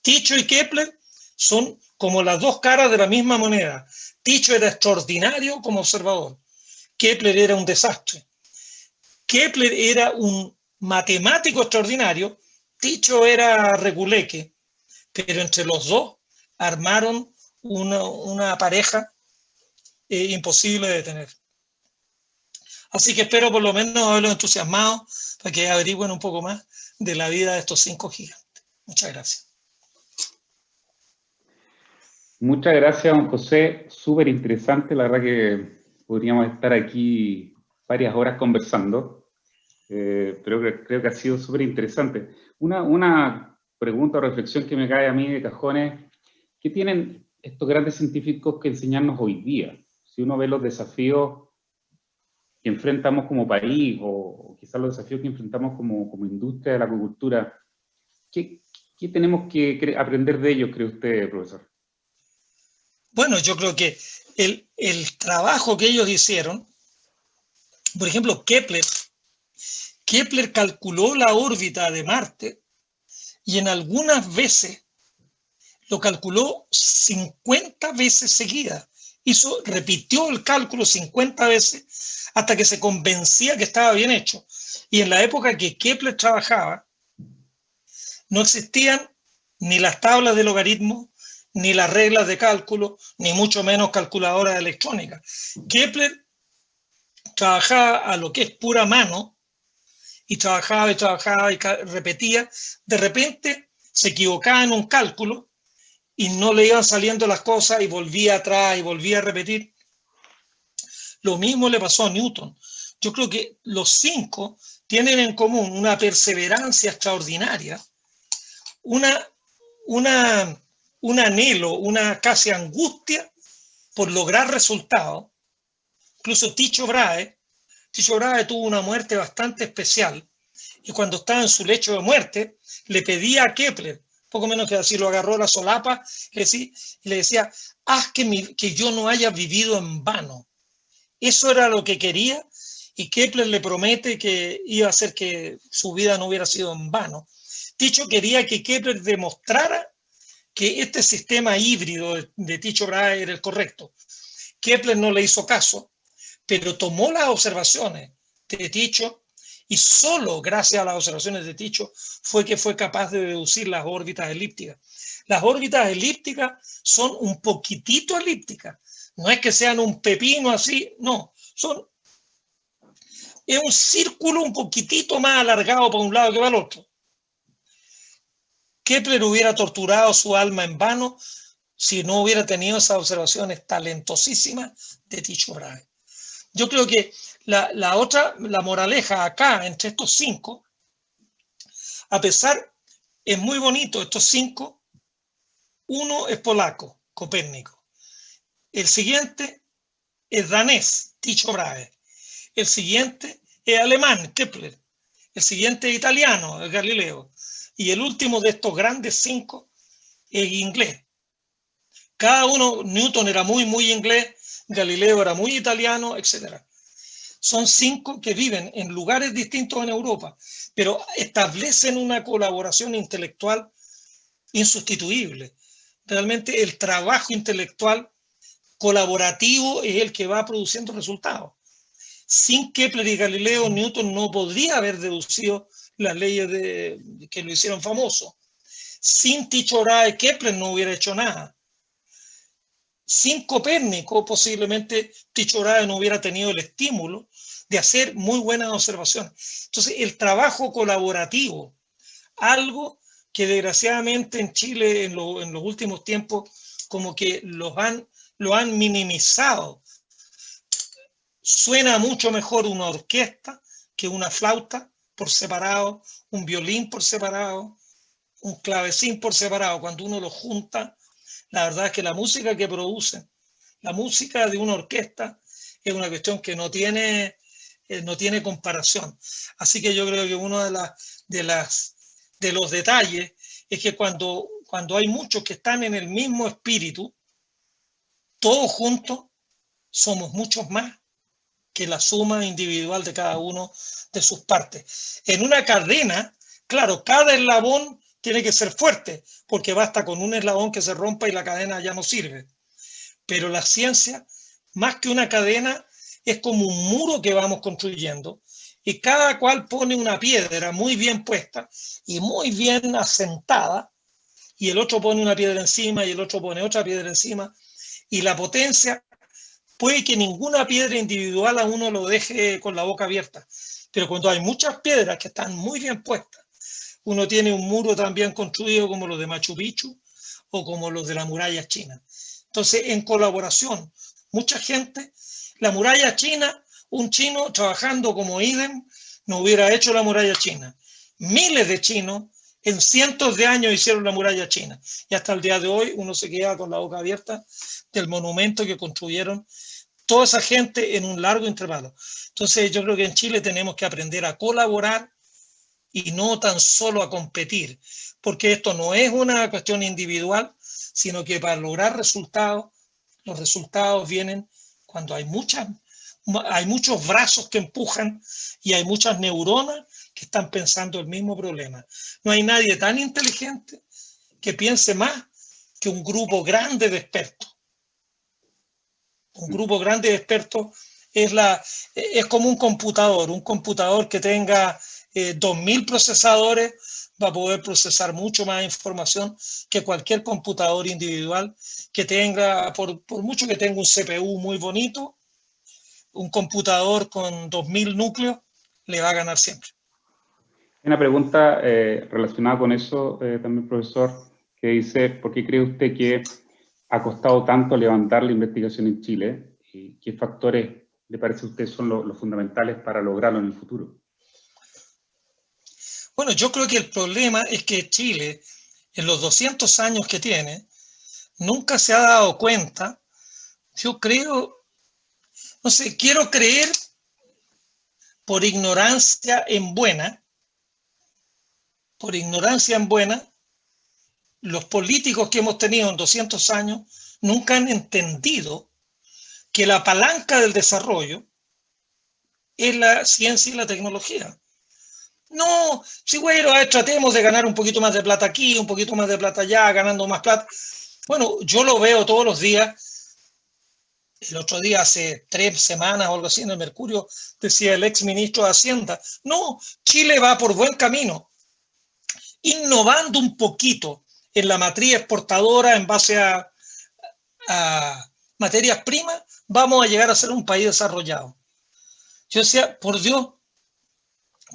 Tycho y Kepler son como las dos caras de la misma moneda. Tycho era extraordinario como observador. Kepler era un desastre. Kepler era un matemático extraordinario, Tycho era reguleque, pero entre los dos armaron una pareja imposible de tener. Así que espero por lo menos haberlos entusiasmado para que averigüen un poco más de la vida de estos 5 gigantes. Muchas gracias. Muchas gracias, don José. Súper interesante. La verdad que podríamos estar aquí varias horas conversando, pero creo que ha sido súper interesante. Una pregunta o reflexión que me cae a mí de cajones: ¿qué tienen estos grandes científicos que enseñarnos hoy día? Si uno ve los desafíos que enfrentamos como país, o quizás los desafíos que enfrentamos como industria de la acuicultura, ¿qué tenemos que aprender de ellos, cree usted, profesor? Bueno, yo creo que el trabajo que ellos hicieron, por ejemplo, Kepler calculó la órbita de Marte y en algunas veces lo calculó 50 veces seguidas. Repitió el cálculo 50 veces hasta que se convencía que estaba bien hecho. Y en la época que Kepler trabajaba, no existían ni las tablas de logaritmos, ni las reglas de cálculo, ni mucho menos calculadoras electrónicas. Kepler trabajaba a lo que es pura mano, y trabajaba y repetía. De repente se equivocaba en un cálculo y no le iban saliendo las cosas y volvía atrás y volvía a repetir. Lo mismo le pasó a Newton. Yo creo que los 5 tienen en común una perseverancia extraordinaria, un anhelo, una casi angustia por lograr resultados. Incluso Tycho Brahe tuvo una muerte bastante especial, y cuando estaba en su lecho de muerte le pedía a Kepler, poco menos que así, lo agarró a la solapa y le decía: haz que yo no haya vivido en vano. Eso era lo que quería, y Kepler le promete que iba a hacer que su vida no hubiera sido en vano. Tycho quería que Kepler demostrara que este sistema híbrido de Tycho Brahe era el correcto. Kepler no le hizo caso, pero tomó las observaciones de Tycho, y solo gracias a las observaciones de Tycho fue capaz de deducir las órbitas elípticas. Las órbitas elípticas son un poquitito elípticas, no es que sean un pepino así, no, es un círculo un poquitito más alargado para un lado que para el otro. Kepler hubiera torturado su alma en vano si no hubiera tenido esas observaciones talentosísimas de Tycho Brahe. Yo creo que la moraleja acá, entre estos 5, a pesar, es muy bonito estos 5, uno es polaco, Copérnico, el siguiente es danés, Tycho Brahe, el siguiente es alemán, Kepler, el siguiente es italiano, Galileo, y el último de estos grandes 5 es inglés. Cada uno, Newton era muy inglés, Galileo era muy italiano, etc. Son 5 que viven en lugares distintos en Europa, pero establecen una colaboración intelectual insustituible. Realmente el trabajo intelectual colaborativo es el que va produciendo resultados. Sin Kepler y Galileo, Newton no podría haber deducido las leyes que lo hicieron famoso. Sin Tycho Brahe, Kepler no hubiera hecho nada. Sin Copérnico, posiblemente Tycho Brahe no hubiera tenido el estímulo de hacer muy buenas observaciones. Entonces, el trabajo colaborativo, algo que desgraciadamente en Chile en los últimos tiempos como que lo han minimizado. Suena mucho mejor una orquesta que una flauta por separado, un violín por separado, un clavecín por separado. Cuando uno lo junta, la verdad es que la música que producen, la música de una orquesta, es una cuestión que no tiene comparación. Así que yo creo que uno de los detalles es que cuando hay muchos que están en el mismo espíritu, todos juntos somos muchos más que la suma individual de cada uno de sus partes. En una cadena, claro, cada eslabón tiene que ser fuerte, porque basta con un eslabón que se rompa y la cadena ya no sirve. Pero la ciencia, más que una cadena, es como un muro que vamos construyendo y cada cual pone una piedra muy bien puesta y muy bien asentada, y el otro pone una piedra encima y el otro pone otra piedra encima, y la potencia puede que ninguna piedra individual a uno lo deje con la boca abierta, pero cuando hay muchas piedras que están muy bien puestas, uno tiene un muro tan bien construido como los de Machu Picchu o como los de la muralla china. Entonces, en colaboración, mucha gente, la muralla china, un chino trabajando como idem no hubiera hecho la muralla china. Miles de chinos en cientos de años hicieron la muralla china, y hasta el día de hoy uno se queda con la boca abierta del monumento que construyeron toda esa gente en un largo intervalo. Entonces yo creo que en Chile tenemos que aprender a colaborar y no tan solo a competir, porque esto no es una cuestión individual, sino que para lograr resultados, los resultados vienen cuando hay muchos brazos que empujan y hay muchas neuronas que están pensando el mismo problema. No hay nadie tan inteligente que piense más que un grupo grande de expertos. Un grupo grande de expertos es como un computador que tenga 2000 procesadores va a poder procesar mucho más información que cualquier computador individual que tenga, por mucho que tenga un CPU muy bonito, un computador con 2000 núcleos le va a ganar siempre. Una pregunta relacionada con eso también, profesor, que dice, ¿por qué cree usted que ha costado tanto levantar la investigación en Chile? ¿Y qué factores le parece a usted son los fundamentales para lograrlo en el futuro? Bueno, yo creo que el problema es que Chile, en los 200 años que tiene, nunca se ha dado cuenta. Yo creo, no sé, quiero creer por ignorancia en buena, los políticos que hemos tenido en 200 años nunca han entendido que la palanca del desarrollo es la ciencia y la tecnología. No, si bueno, tratemos de ganar un poquito más de plata aquí, un poquito más de plata allá, ganando más plata. Bueno, yo lo veo todos los días. El otro día, hace 3 semanas o algo así, en el Mercurio, decía el ex ministro de Hacienda, no, Chile va por buen camino, innovando un poquito en la matriz exportadora en base a materias primas, vamos a llegar a ser un país desarrollado. Yo decía, por Dios,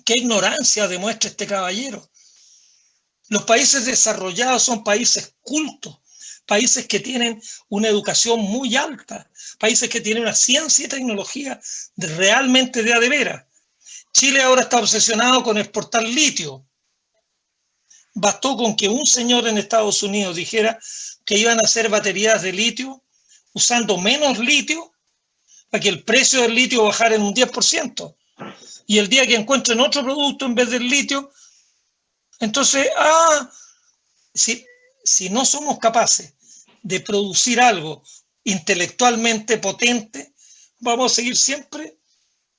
qué ignorancia demuestra este caballero. Los países desarrollados son países cultos, países que tienen una educación muy alta, países que tienen una ciencia y tecnología realmente de a de veras. Chile ahora está obsesionado con exportar litio. Bastó con que un señor en Estados Unidos dijera que iban a hacer baterías de litio usando menos litio para que el precio del litio bajara en un 10%. Y el día que encuentren otro producto en vez del litio, entonces, si no somos capaces de producir algo intelectualmente potente, vamos a seguir siempre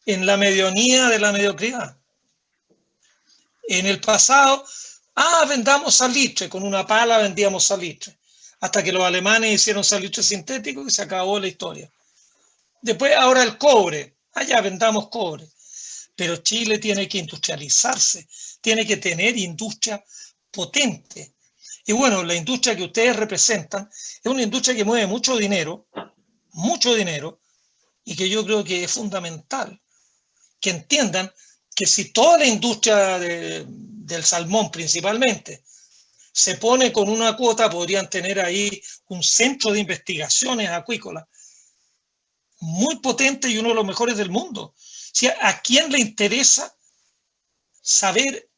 en la medianía de la mediocridad. En el pasado, vendamos salitre, con una pala vendíamos salitre, hasta que los alemanes hicieron salitre sintético y se acabó la historia. Después, ahora el cobre, allá vendamos cobre. Pero Chile tiene que industrializarse, tiene que tener industria potente. Y bueno, la industria que ustedes representan es una industria que mueve mucho dinero, y que yo creo que es fundamental que entiendan que si toda la industria del salmón principalmente se pone con una cuota, podrían tener ahí un centro de investigaciones acuícolas muy potente y uno de los mejores del mundo. Si ¿a quién le interesa saber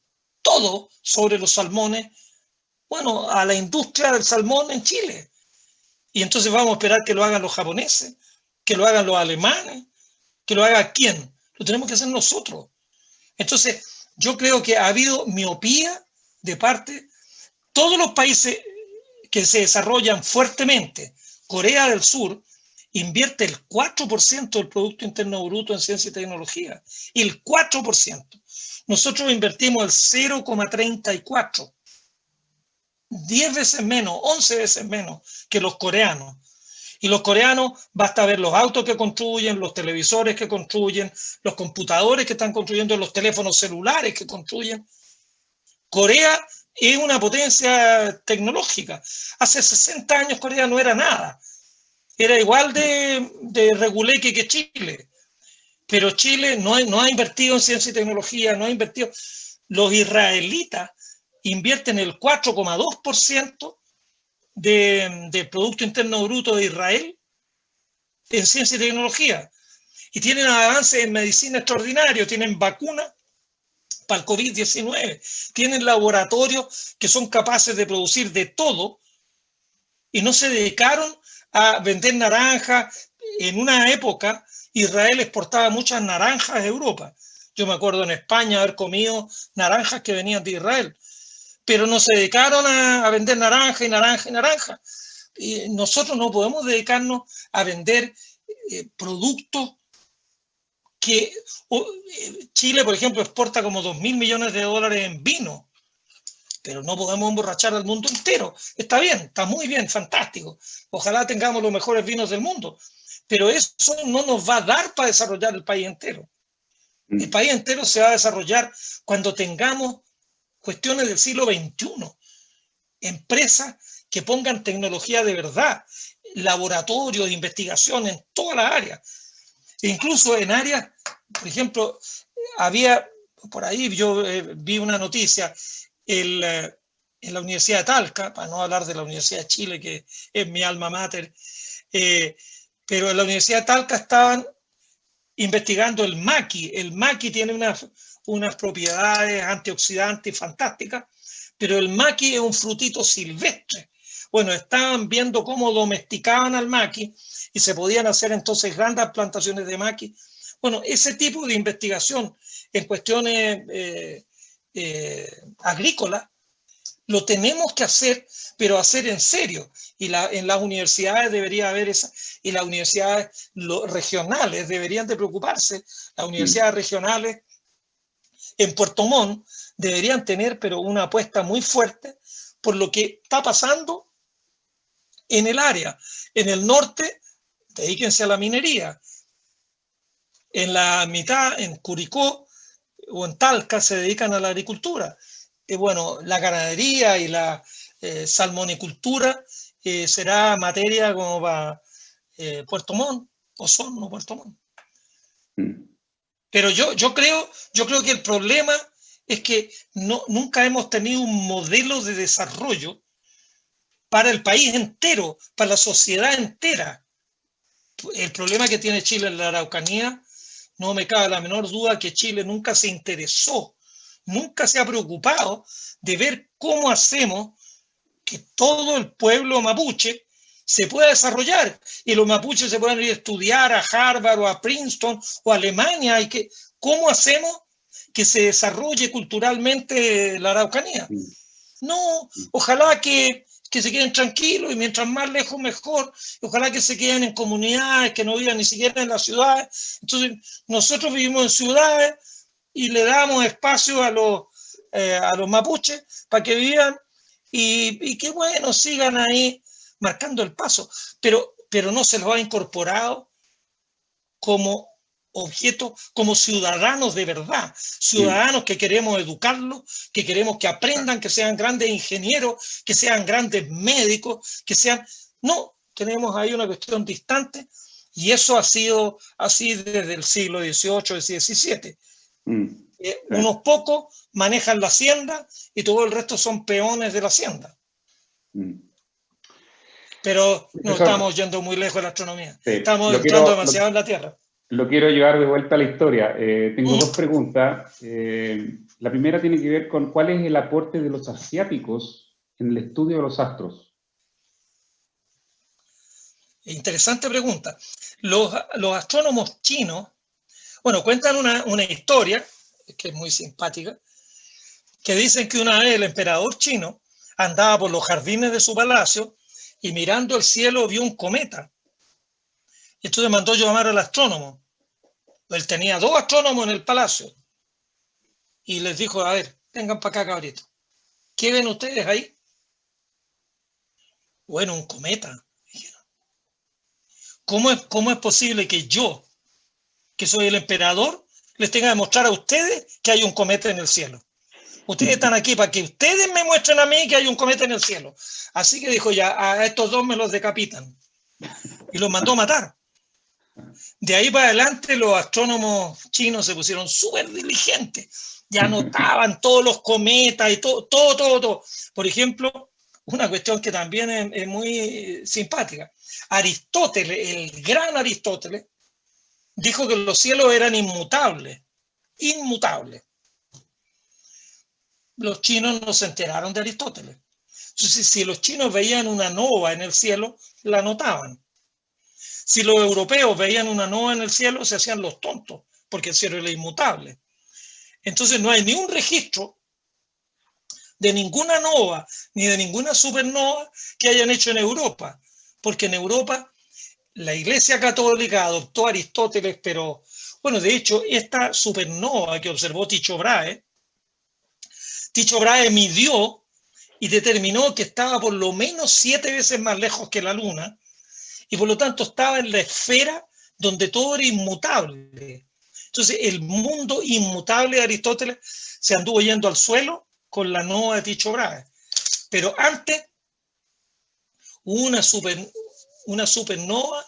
todo sobre los salmones? Bueno, a la industria del salmón en Chile. Y entonces vamos a esperar que lo hagan los japoneses, que lo hagan los alemanes, que lo haga quién. Lo tenemos que hacer nosotros. Entonces, yo creo que ha habido miopía de parte. Todos los países que se desarrollan fuertemente, Corea del Sur, invierte el 4% del Producto Interno Bruto en ciencia y tecnología. El 4%. Nosotros invertimos el 0,34%. 10 veces menos, 11 veces menos que los coreanos. Y los coreanos, basta ver los autos que construyen, los televisores que construyen, los computadores que están construyendo, los teléfonos celulares que construyen. Corea es una potencia tecnológica. Hace 60 años Corea no era nada. Era igual de reguleque que Chile. Pero Chile no ha invertido en ciencia y tecnología, no ha invertido. Los israelitas invierten el 4,2% del Producto Interno Bruto de Israel en ciencia y tecnología. Y tienen avances en medicina extraordinarios, tienen vacunas para el COVID-19, tienen laboratorios que son capaces de producir de todo y no se dedicaron a vender naranjas. En una época, Israel exportaba muchas naranjas a Europa. Yo me acuerdo en España haber comido naranjas que venían de Israel, pero no se dedicaron a vender naranja y naranja y naranja. Y nosotros no podemos dedicarnos a vender productos que Chile, por ejemplo, exporta como 2.000 millones de dólares en vino, pero no podemos emborrachar al mundo entero. Está bien, está muy bien, fantástico. Ojalá tengamos los mejores vinos del mundo, pero eso no nos va a dar para desarrollar el país entero. El país entero se va a desarrollar cuando tengamos cuestiones del siglo XXI, empresas que pongan tecnología de verdad, laboratorios de investigación en todas las áreas, e incluso en áreas, por ejemplo, había por ahí, yo vi una noticia, en la Universidad de Talca, para no hablar de la Universidad de Chile, que es mi alma mater, pero en la Universidad de Talca estaban investigando el maqui. El maqui tiene unas propiedades antioxidantes fantásticas, pero el maqui es un frutito silvestre. Bueno, estaban viendo cómo domesticaban al maqui y se podían hacer entonces grandes plantaciones de maqui. Bueno, ese tipo de investigación en cuestiones agrícolas lo tenemos que hacer, pero hacer en serio. Y en las universidades debería haber esa, y las universidades regionales deberían de preocuparse. Las universidades regionales en Puerto Montt deberían tener, pero una apuesta muy fuerte por lo que está pasando en el área. En el norte, dedíquense a la minería. En la mitad, en Curicó o en Talca, se dedican a la agricultura. Bueno, la ganadería y la salmonicultura será materia como para Puerto Montt, Osorno, Puerto Montt. Pero yo creo que el problema es que nunca hemos tenido un modelo de desarrollo para el país entero, para la sociedad entera. El problema que tiene Chile en la Araucanía, no me cabe la menor duda que Chile nunca se interesó, nunca se ha preocupado de ver cómo hacemos que todo el pueblo mapuche se pueda desarrollar y los mapuches se puedan ir a estudiar a Harvard o a Princeton o a Alemania, y que cómo hacemos que se desarrolle culturalmente la Araucanía. No, ojalá que se queden tranquilos y mientras más lejos mejor, ojalá que se queden en comunidades, que no vivan ni siquiera en las ciudades. Entonces nosotros vivimos en ciudades y le damos espacio a los mapuches para que vivan y que bueno, sigan ahí marcando el paso, pero no se los ha incorporado como objetos, como ciudadanos de verdad, ciudadanos que queremos educarlos, que queremos que aprendan, que sean grandes ingenieros, que sean grandes médicos, que sean... No, tenemos ahí una cuestión distante y eso ha sido así desde el siglo XVIII, XVII. Unos pocos manejan la hacienda y todo el resto son peones de la hacienda. Pero no estamos yendo muy lejos de la astronomía. Sí, estamos entrando demasiado en la Tierra. Lo quiero llevar de vuelta a la historia. Tengo dos preguntas. La primera tiene que ver con cuál es el aporte de los asiáticos en el estudio de los astros. Interesante pregunta. Los astrónomos chinos, bueno, cuentan una historia que es muy simpática, que dicen que una vez el emperador chino andaba por los jardines de su palacio y mirando el cielo vio un cometa. Entonces mandó llamar al astrónomo. Él tenía 2 astrónomos en el palacio y les dijo, a ver, vengan para acá, cabrito. ¿Qué ven ustedes ahí? Bueno, un cometa. ¿Cómo es posible que yo, que soy el emperador, les tenga que mostrar a ustedes que hay un cometa en el cielo? Ustedes están aquí para que ustedes me muestren a mí que hay un cometa en el cielo. Así que dijo, ya, a estos 2 me los decapitan. Y los mandó a matar. De ahí para adelante los astrónomos chinos se pusieron súper diligentes. Ya anotaban todos los cometas y todo. Por ejemplo, una cuestión que también es muy simpática. Aristóteles, el gran Aristóteles, dijo que los cielos eran inmutables. Los chinos no se enteraron de Aristóteles. Entonces, si los chinos veían una nova en el cielo, la anotaban. Si los europeos veían una nova en el cielo, se hacían los tontos, porque el cielo era inmutable. Entonces no hay ni un registro de ninguna nova, ni de ninguna supernova que hayan hecho en Europa, porque en Europa la Iglesia Católica adoptó a Aristóteles, pero bueno, de hecho, esta supernova que observó Tycho Brahe midió y determinó que estaba por lo menos 7 veces más lejos que la Luna, y por lo tanto estaba en la esfera donde todo era inmutable. Entonces el mundo inmutable de Aristóteles se anduvo yendo al suelo con la nova de Tycho Brahe. Pero antes hubo una supernova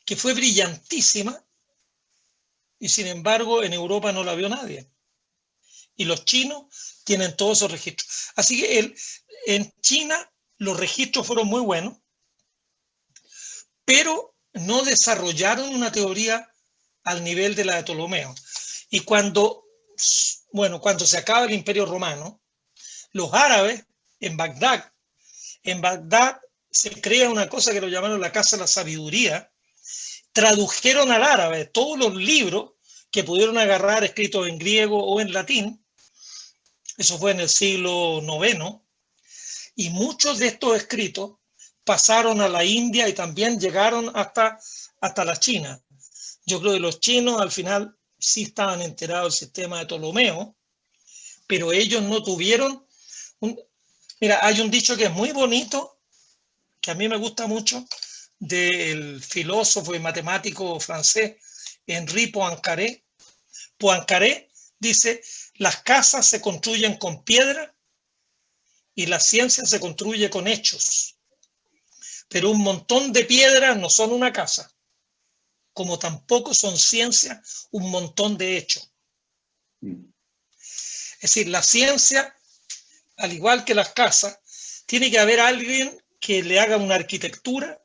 que fue brillantísima y sin embargo en Europa no la vio nadie. Y los chinos tienen todos esos registros. Así que en China los registros fueron muy buenos, pero no desarrollaron una teoría al nivel de la de Ptolomeo. Y cuando se acaba el Imperio Romano, los árabes en Bagdad se crea una cosa que lo llamaron la Casa de la Sabiduría, tradujeron al árabe todos los libros que pudieron agarrar escritos en griego o en latín, eso fue en el siglo IX, y muchos de estos escritos pasaron a la India y también llegaron hasta la China. Yo creo que los chinos al final sí estaban enterados del sistema de Ptolomeo, pero ellos no tuvieron... Mira, hay un dicho que es muy bonito, que a mí me gusta mucho, del filósofo y matemático francés Henri Poincaré. Poincaré dice, las casas se construyen con piedra y la ciencia se construye con hechos. Pero un montón de piedras no son una casa, como tampoco son ciencia un montón de hechos. Es decir, la ciencia, al igual que las casas, tiene que haber alguien que le haga una arquitectura,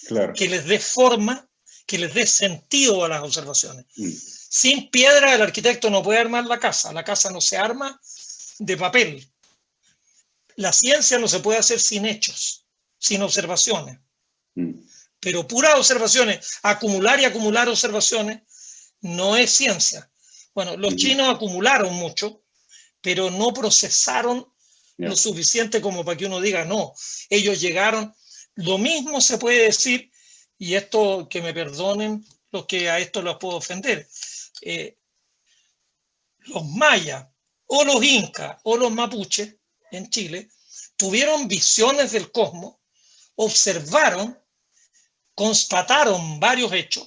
claro. que les dé forma, que les dé sentido a las observaciones. Mm. Sin piedra el arquitecto no puede armar la casa no se arma de papel. La ciencia no se puede hacer sin hechos, sin observaciones. Mm. Pero puras observaciones, acumular y acumular observaciones, no es ciencia. Bueno, los chinos acumularon mucho, pero no procesaron lo suficiente como para que uno diga, no, ellos llegaron. Lo mismo se puede decir, y esto que me perdonen los que a esto los puedo ofender, los mayas o los incas o los mapuches en Chile tuvieron visiones del cosmos, observaron, constataron varios hechos.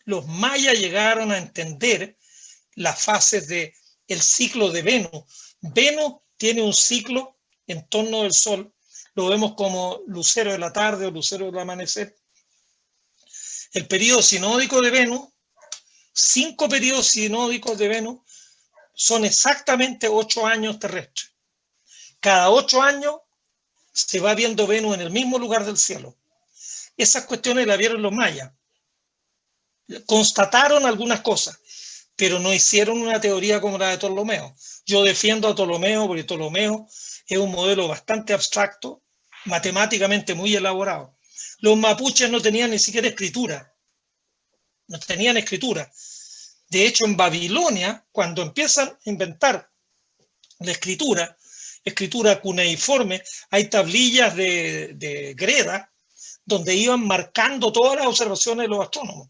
Los mayas llegaron a entender las fases del ciclo de Venus. Venus tiene un ciclo en torno del Sol, lo vemos como lucero de la tarde o lucero del amanecer. El periodo sinódico de Venus, 5 periodos sinódicos de Venus, son exactamente 8 años terrestres. Cada 8 años se va viendo Venus en el mismo lugar del cielo. Esas cuestiones las vieron los mayas. Constataron algunas cosas, pero no hicieron una teoría como la de Ptolomeo. Yo defiendo a Ptolomeo porque Ptolomeo es un modelo bastante abstracto, matemáticamente muy elaborado. Los mapuches no tenían ni siquiera escritura. No tenían escritura. De hecho, en Babilonia, cuando empiezan a inventar la escritura cuneiforme, hay tablillas de greda donde iban marcando todas las observaciones de los astrónomos.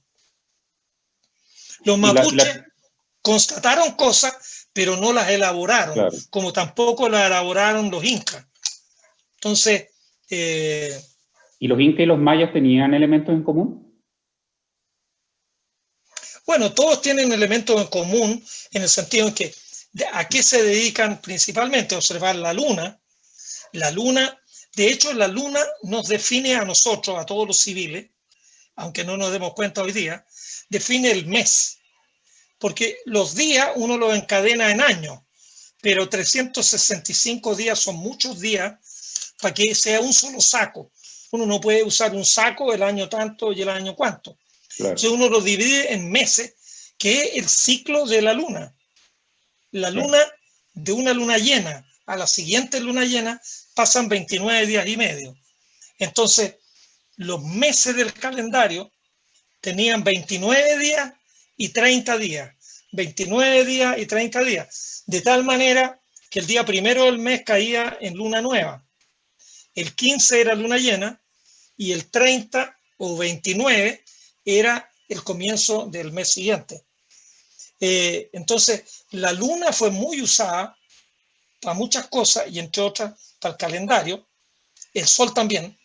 Los mapuches constataron cosas, pero no las elaboraron, claro, como tampoco las elaboraron los incas. Entonces... ¿Y los incas y los mayas tenían elementos en común? Bueno, todos tienen elementos en común en el sentido en que ¿a qué se dedican principalmente? A observar la luna. La luna, de hecho, la luna nos define a nosotros, a todos los civiles, aunque no nos demos cuenta hoy día, define el mes. Porque los días uno los encadena en años, pero 365 días son muchos días para que sea un solo saco. Uno no puede usar un saco el año tanto y el año cuánto. Claro. Entonces uno lo divide en meses, que es el ciclo de la luna. La luna, de una luna llena a la siguiente luna llena, pasan 29 días y medio. Entonces, los meses del calendario tenían 29 días y 30 días. 29 días y 30 días. De tal manera que el día primero del mes caía en luna nueva. El 15 era luna llena y el 30 o 29 era el comienzo del mes siguiente. Entonces, la luna fue muy usada para muchas cosas y entre otras para el calendario, el sol también,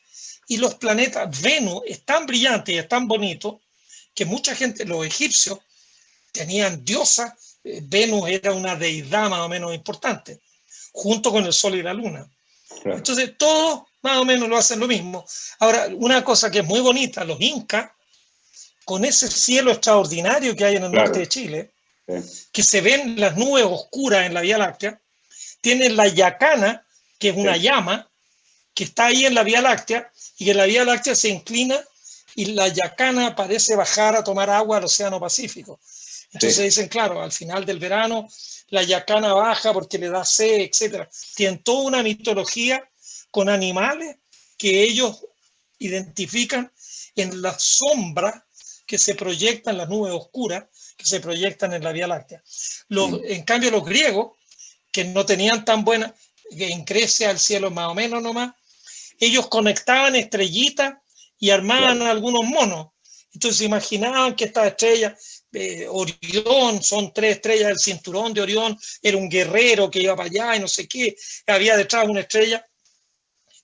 y los planetas. Venus es tan brillante y es tan bonito que mucha gente, los egipcios, tenían diosas. Venus era una deidad más o menos importante, junto con el sol y la luna. Claro. Entonces, todos más o menos lo hacen lo mismo. Ahora, una cosa que es muy bonita, los incas, con ese cielo extraordinario que hay en el norte de Chile, que se ven las nubes oscuras en la Vía Láctea, tienen la Yacana, que es una llama, que está ahí en la Vía Láctea, y que la Vía Láctea se inclina y la Yacana parece bajar a tomar agua al Océano Pacífico. Entonces dicen, claro, al final del verano la Yacana baja porque le da sed, etc. Tienen toda una mitología con animales que ellos identifican en las sombras que se proyectan, las nubes oscuras que se proyectan en la Vía Láctea. En cambio, los griegos, que no tenían tan buena, que en Grecia el cielo más o menos nomás, ellos conectaban estrellitas y armaban algunos monos. Entonces imaginaban que estas estrellas, Orión, son 3 estrellas del cinturón de Orión, era un guerrero que iba para allá y no sé qué, había detrás una estrella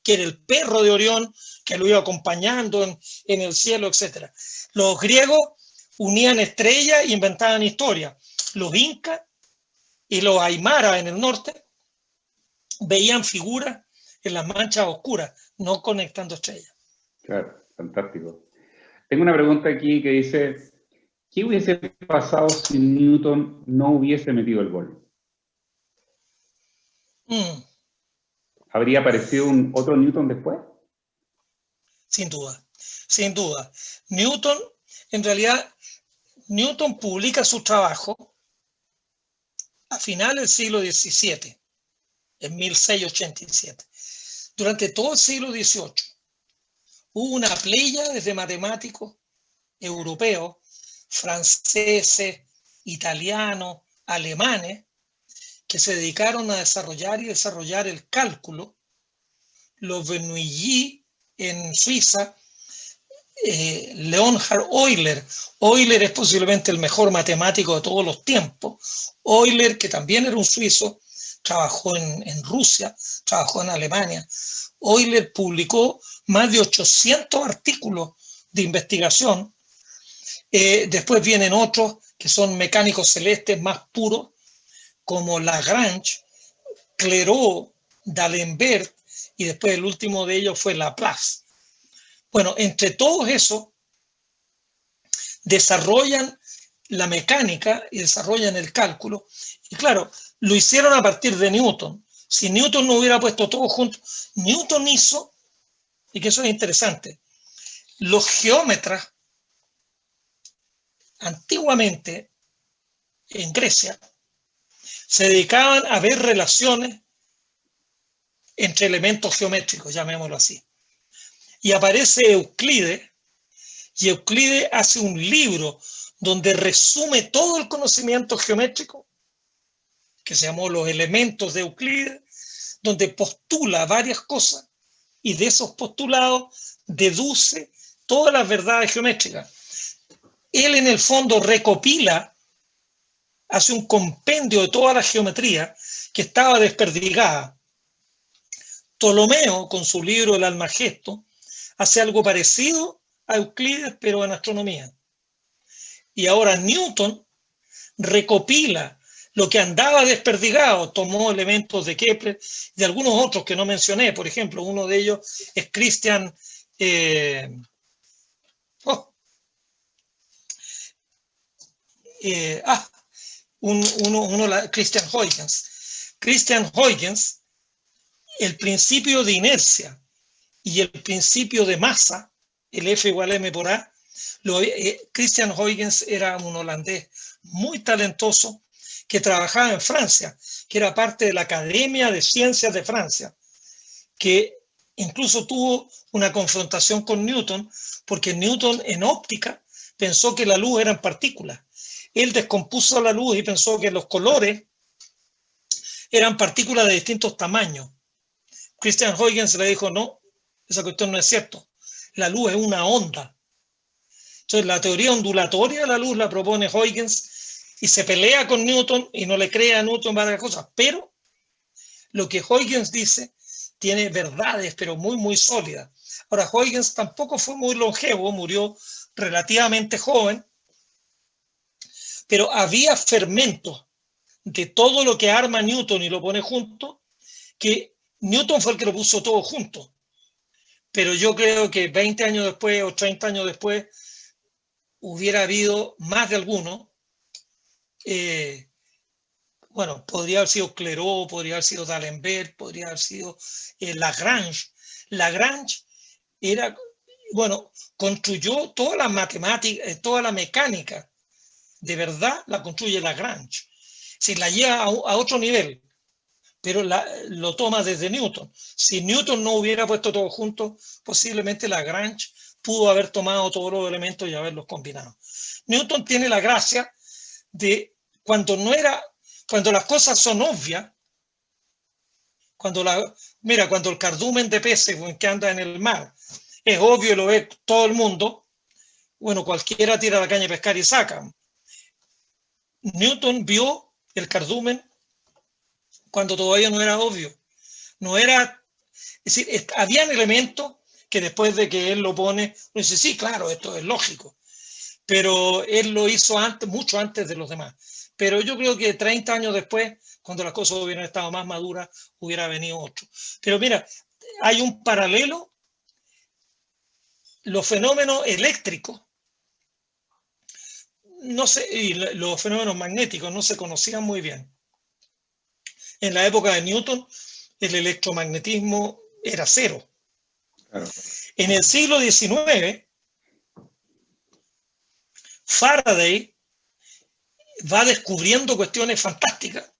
que era el perro de Orión, que lo iba acompañando en el cielo, etc. Los griegos unían estrellas e inventaban historias. Los incas y los aymaras en el norte veían figuras en las manchas oscuras, no conectando estrellas. Claro, fantástico. Tengo una pregunta aquí que dice, ¿qué hubiese pasado si Newton no hubiese metido el gol? Mm, ¿Habría aparecido otro Newton después? sin duda, sin duda. Newton, en realidad, Newton publica su trabajo a finales del siglo XVII, en 1687. Durante todo el siglo XVIII hubo una pléyade de matemáticos europeos, franceses, italianos, alemanes, que se dedicaron a desarrollar el cálculo. Los Bernoulli en Suiza, Leonhard Euler. Euler es posiblemente el mejor matemático de todos los tiempos. Euler, que también era un suizo, trabajó en Rusia, trabajó en Alemania. Euler publicó más de 800 artículos de investigación. Después vienen otros que son mecánicos celestes más puros, como Lagrange, Clairaut, D'Alembert, y después el último de ellos fue Laplace. Bueno, entre todos esos desarrollan la mecánica y desarrollan el cálculo. Y claro, lo hicieron a partir de Newton. Si Newton no hubiera puesto todo junto, Newton hizo, y que eso es interesante, los geómetras antiguamente en Grecia se dedicaban a ver relaciones entre elementos geométricos, llamémoslo así. Y aparece Euclides, y Euclides hace un libro donde resume todo el conocimiento geométrico, que se llamó Los Elementos de Euclides, donde postula varias cosas y de esos postulados deduce todas las verdades geométricas. Él en el fondo recopila, hace un compendio de toda la geometría que estaba desperdigada. Ptolomeo, con su libro El Almagesto, hace algo parecido a Euclides, pero en astronomía. Y ahora Newton recopila lo que andaba desperdigado, tomó elementos de Kepler, de algunos otros que no mencioné, por ejemplo, uno de ellos es Christian Christian Huygens. Christian Huygens, el principio de inercia y el principio de masa, el F igual a M por A, Christian Huygens era un holandés muy talentoso que trabajaba en Francia, que era parte de la Academia de Ciencias de Francia, que incluso tuvo una confrontación con Newton, porque Newton en óptica pensó que la luz eran partículas. Él descompuso la luz y pensó que los colores eran partículas de distintos tamaños. Christian Huygens le dijo, no, esa cuestión no es cierto. La luz es una onda. Entonces, la teoría ondulatoria de la luz la propone Huygens y se pelea con Newton y no le cree a Newton varias cosas. Pero lo que Huygens dice tiene verdades, pero muy, muy sólidas. Ahora, Huygens tampoco fue muy longevo, murió relativamente joven, pero había fermentos de todo lo que arma Newton y lo pone junto, que Newton fue el que lo puso todo junto. Pero yo creo que 20 años después o 30 años después hubiera habido más de alguno. Bueno, podría haber sido Clairaut, podría haber sido D'Alembert, podría haber sido Lagrange. Lagrange era, bueno, construyó toda la matemática, toda la mecánica, de verdad la construye Lagrange. Si la lleva a otro nivel, pero lo toma desde Newton. Si Newton no hubiera puesto todo junto, posiblemente Lagrange pudo haber tomado todos los elementos y haberlos combinado. Newton tiene la gracia de cuando las cosas son obvias, cuando el cardumen de peces que anda en el mar es obvio y lo ve todo el mundo, bueno, cualquiera tira la caña de pescar y saca. Newton vio el cardumen cuando todavía no era obvio. No era, es decir, habían elementos que después de que él lo pone, uno dice, sí, claro, esto es lógico. Pero él lo hizo antes, mucho antes de los demás. Pero yo creo que 30 años después, cuando las cosas hubieran estado más maduras, hubiera venido otro. Pero mira, hay un paralelo. Los fenómenos eléctricos, no sé, y los fenómenos magnéticos no se conocían muy bien. En la época de Newton, el electromagnetismo era cero. Claro. En el siglo XIX, Faraday va descubriendo cuestiones fantásticas,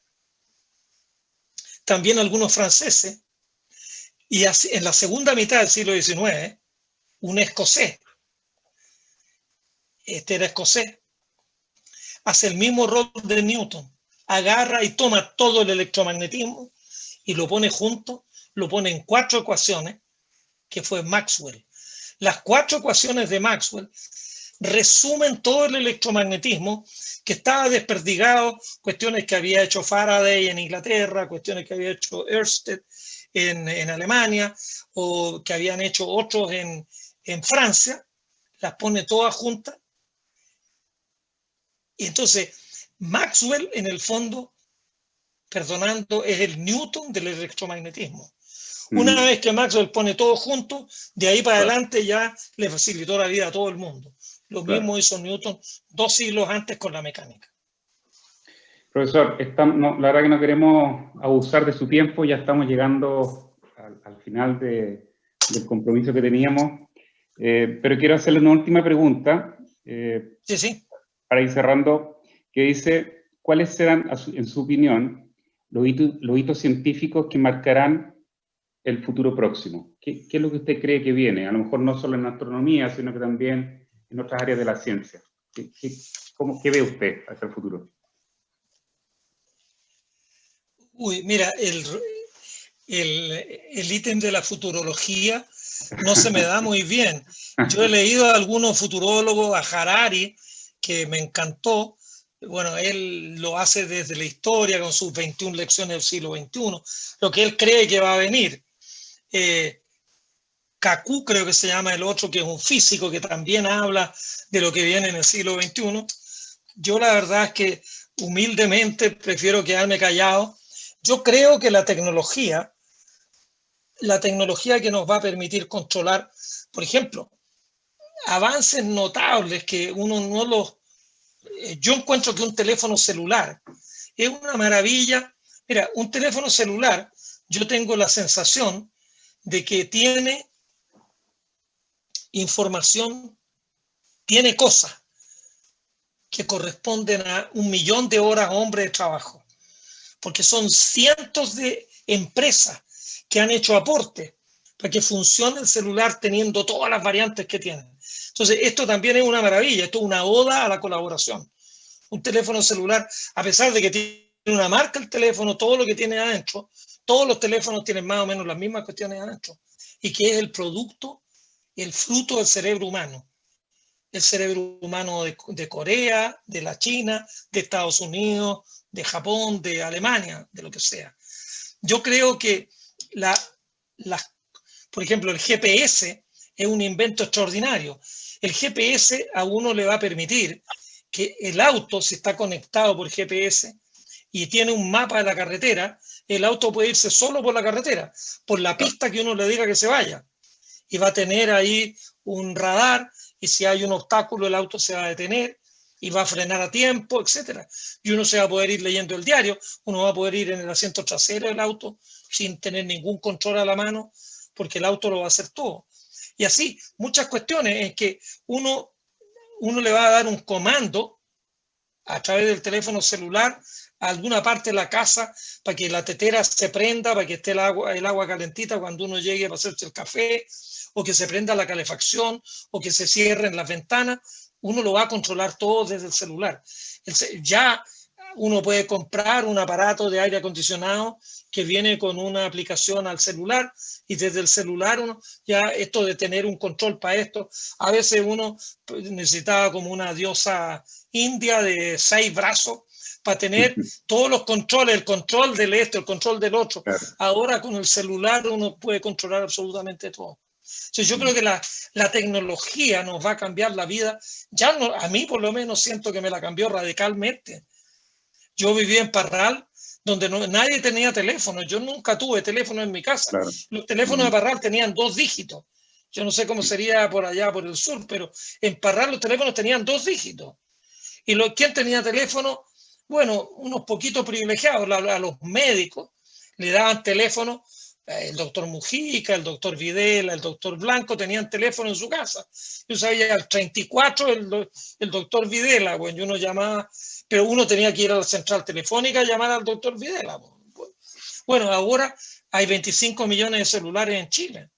también algunos franceses, y en la segunda mitad del siglo XIX, un escocés, este era escocés, hace el mismo rol de Newton, agarra y toma todo el electromagnetismo y lo pone junto, lo pone en 4 ecuaciones, que fue Maxwell. Las 4 ecuaciones de Maxwell resumen todo el electromagnetismo que estaba desperdigado, cuestiones que había hecho Faraday en Inglaterra, cuestiones que había hecho Ørsted en Alemania, o que habían hecho otros en Francia, las pone todas juntas. Y entonces Maxwell, en el fondo, perdonando, es el Newton del electromagnetismo. Una vez que Maxwell pone todo junto, de ahí para adelante ya le facilitó la vida a todo el mundo. Lo mismo hizo Newton 2 siglos antes con la mecánica. Profesor, la verdad que no queremos abusar de su tiempo, ya estamos llegando al final del compromiso que teníamos, pero quiero hacerle una última pregunta, Sí. Para ir cerrando, que dice, ¿cuáles serán, en su opinión, los hitos científicos que marcarán el futuro próximo? ¿Qué es lo que usted cree que viene? A lo mejor no solo en astronomía, sino que también en otras áreas de la ciencia. ¿Qué ve usted hacia el futuro? Mira, el ítem de la futurología no se me da muy bien. Yo he leído a algunos futurólogos, a Harari, que me encantó. Bueno, él lo hace desde la historia con sus 21 lecciones del siglo XXI, lo que él cree que va a venir. Kaku, creo que se llama el otro, que es un físico que también habla de lo que viene en el siglo XXI. Yo la verdad es que humildemente prefiero quedarme callado. Yo creo que la tecnología que nos va a permitir controlar, por ejemplo, avances notables que uno no los... Yo encuentro que un teléfono celular es una maravilla. Mira, un teléfono celular, yo tengo la sensación de que tiene información, tiene cosas que corresponden a 1 millón de horas hombre de trabajo, porque son cientos de empresas que han hecho aporte para que funcione el celular teniendo todas las variantes que tienen. Entonces, esto también es una maravilla, esto es una oda a la colaboración. Un teléfono celular, a pesar de que tiene una marca el teléfono, todo lo que tiene adentro, todos los teléfonos tienen más o menos las mismas cuestiones adentro, y que es el producto, el fruto del cerebro humano. El cerebro humano de Corea, de la China, de Estados Unidos, de Japón, de Alemania, de lo que sea. Yo creo que por ejemplo, el GPS es un invento extraordinario. El GPS a uno le va a permitir que el auto, si está conectado por GPS y tiene un mapa de la carretera, el auto puede irse solo por la carretera, por la pista que uno le diga que se vaya. Y va a tener ahí un radar, y si hay un obstáculo el auto se va a detener y va a frenar a tiempo, etcétera. Y uno se va a poder ir leyendo el diario, uno va a poder ir en el asiento trasero del auto sin tener ningún control a la mano, porque el auto lo va a hacer todo. Y así, muchas cuestiones en que uno le va a dar un comando a través del teléfono celular a alguna parte de la casa para que la tetera se prenda, para que esté el agua calentita cuando uno llegue a hacerse el café, o que se prenda la calefacción, o que se cierren las ventanas. Uno lo va a controlar todo desde el celular. Ya uno puede comprar un aparato de aire acondicionado que viene con una aplicación al celular, y desde el celular uno, ya esto de tener un control para esto, a veces uno necesitaba como una diosa india de 6 brazos para tener todos los controles, el control del esto, el control del otro. Claro. Ahora con el celular uno puede controlar absolutamente todo. Entonces yo creo que la tecnología nos va a cambiar la vida. Ya no, a mí por lo menos siento que me la cambió radicalmente. Yo vivía en Parral, donde nadie tenía teléfono. Yo nunca tuve teléfono en mi casa. Claro. Los teléfonos de Parral tenían 2 dígitos. Yo no sé cómo sería por allá, por el sur, pero en Parral los teléfonos tenían 2 dígitos. ¿Y quién tenía teléfono? bueno, unos poquitos privilegiados, a los médicos, le daban teléfono, el doctor Mujica, el doctor Videla, el doctor Blanco tenían teléfono en su casa. Yo sabía al 34 el doctor Videla, bueno, y uno llamaba, pero uno tenía que ir a la central telefónica a llamar al doctor Videla. Bueno, ahora hay 25 millones de celulares en Chile.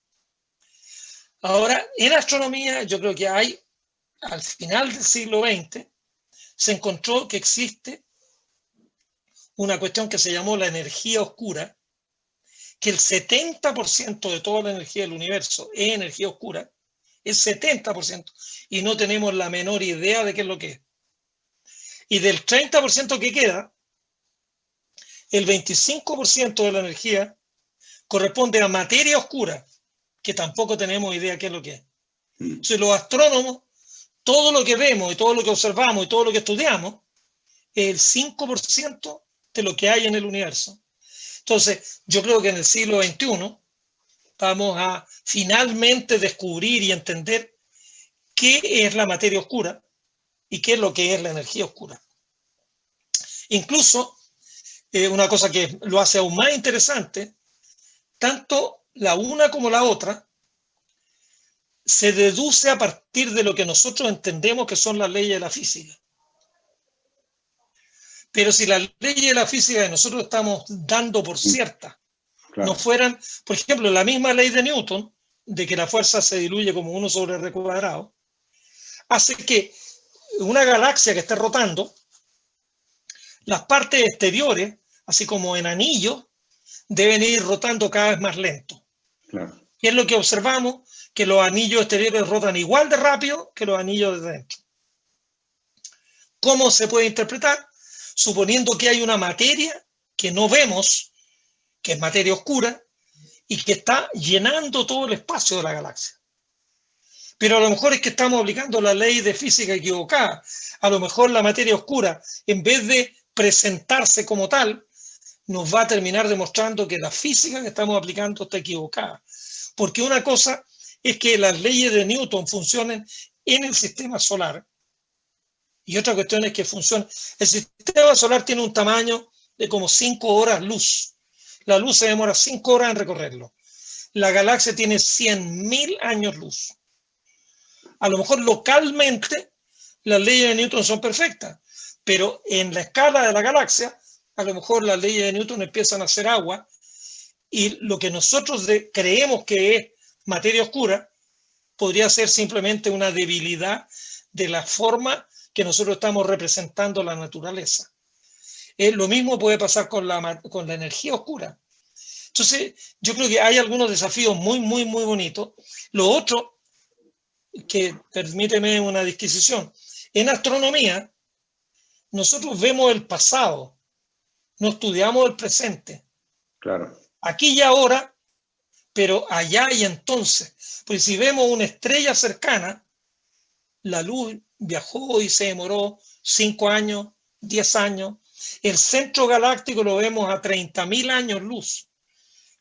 Ahora, en astronomía, yo creo que hay, al final del siglo XX, se encontró que existe una cuestión que se llamó la energía oscura, que el 70% de toda la energía del universo es energía oscura, el 70%, y no tenemos la menor idea de qué es lo que es. Y del 30% que queda, el 25% de la energía corresponde a materia oscura, que tampoco tenemos idea de qué es lo que es. Entonces, los astrónomos, todo lo que vemos y todo lo que observamos y todo lo que estudiamos, es el 5% de lo que hay en el universo. Entonces, yo creo que en el siglo XXI vamos a finalmente descubrir y entender qué es la materia oscura y qué es lo que es la energía oscura. Incluso, una cosa que lo hace aún más interesante, tanto la una como la otra se deduce a partir de lo que nosotros entendemos que son las leyes de la física. Pero si las leyes de la física que nosotros estamos dando por ciertas no fueran, por ejemplo, la misma ley de Newton, de que la fuerza se diluye como 1 sobre r cuadrado, hace que una galaxia que esté rotando, las partes exteriores, así como en anillos, deben ir rotando cada vez más lento. Claro. Y es lo que observamos, que los anillos exteriores rotan igual de rápido que los anillos de dentro. ¿Cómo se puede interpretar? Suponiendo que hay una materia que no vemos, que es materia oscura, y que está llenando todo el espacio de la galaxia. Pero a lo mejor es que estamos aplicando la ley de física equivocada. A lo mejor la materia oscura, en vez de presentarse como tal, nos va a terminar demostrando que la física que estamos aplicando está equivocada. Porque una cosa es que las leyes de Newton funcionen en el sistema solar, y otra cuestión es que funciona. El sistema solar tiene un tamaño de como 5 horas luz. La luz se demora 5 horas en recorrerlo. La galaxia tiene 100.000 años luz. A lo mejor localmente las leyes de Newton son perfectas, pero en la escala de la galaxia, a lo mejor las leyes de Newton empiezan a hacer agua, y lo que nosotros creemos que es materia oscura podría ser simplemente una debilidad de la forma que nosotros estamos representando la naturaleza. Lo mismo puede pasar con la energía oscura. Entonces, yo creo que hay algunos desafíos muy, muy, muy bonitos. Lo otro, que permíteme una disquisición, en astronomía nosotros vemos el pasado, no estudiamos el presente. Claro. Aquí y ahora, pero allá y entonces. Pues si vemos una estrella cercana, la luz viajó y se demoró 5 años, 10 años. El centro galáctico lo vemos a 30.000 años luz.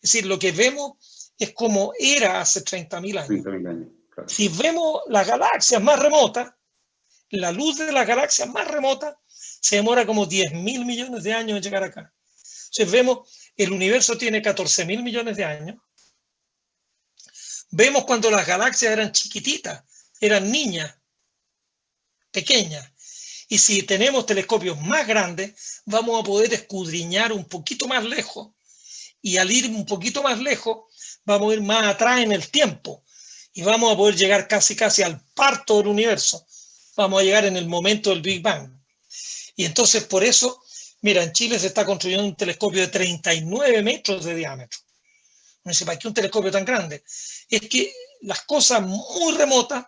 Es decir, lo que vemos es como era hace 30.000 años. 30.000 años, claro. Si vemos las galaxias más remotas, la luz de las galaxias más remotas se demora como 10.000 millones de años en llegar acá. Entonces vemos, el universo tiene 14.000 millones de años. Vemos cuando las galaxias eran chiquititas, eran niñas, pequeñas. Y si tenemos telescopios más grandes, vamos a poder escudriñar un poquito más lejos. Y al ir un poquito más lejos, vamos a ir más atrás en el tiempo. Y vamos a poder llegar casi al parto del universo. Vamos a llegar en el momento del Big Bang. Y entonces por eso, mira, en Chile se está construyendo un telescopio de 39 metros de diámetro. No sé, ¿para qué un telescopio tan grande? Es que las cosas muy remotas,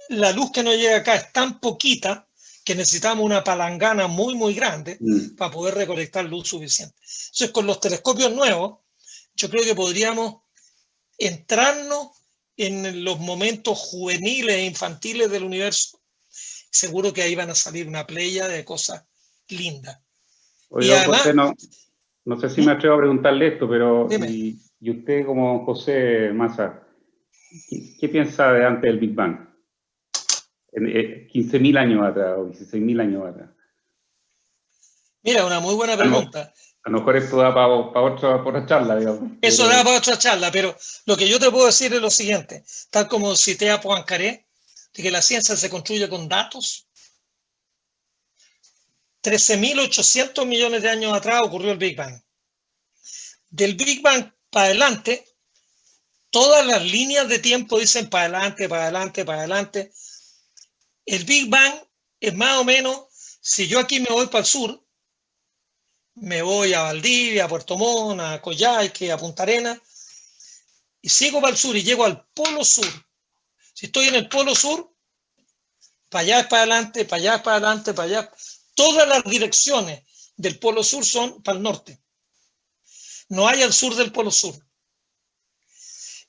la luz que nos llega acá es tan poquita que necesitamos una palangana muy, muy grande para poder recolectar luz suficiente. Entonces, con los telescopios nuevos, yo creo que podríamos entrarnos en los momentos juveniles e infantiles del universo. Seguro que ahí van a salir una playa de cosas lindas. Oye, y además, José, no sé si me atrevo a preguntarle esto, pero y usted como José Massa, ¿qué piensa de antes del Big Bang? 15.000 años atrás o 16.000 años atrás. Mira, una muy buena pregunta. A lo mejor esto da para otra charla, digamos. Eso da para otra charla, pero lo que yo te puedo decir es lo siguiente, tal como cité a Poincaré, de que la ciencia se construye con datos. 13.800 millones de años atrás ocurrió el Big Bang. Del Big Bang para adelante, todas las líneas de tiempo dicen para adelante, para adelante, para adelante. El Big Bang es más o menos, si yo aquí me voy para el sur, me voy a Valdivia, a Puerto Montt, a Coyhaique, a Punta Arenas, y sigo para el sur y llego al polo sur. Si estoy en el polo sur, para allá es para adelante, para allá es para adelante, para allá. Todas las direcciones del polo sur son para el norte. No hay al sur del polo sur.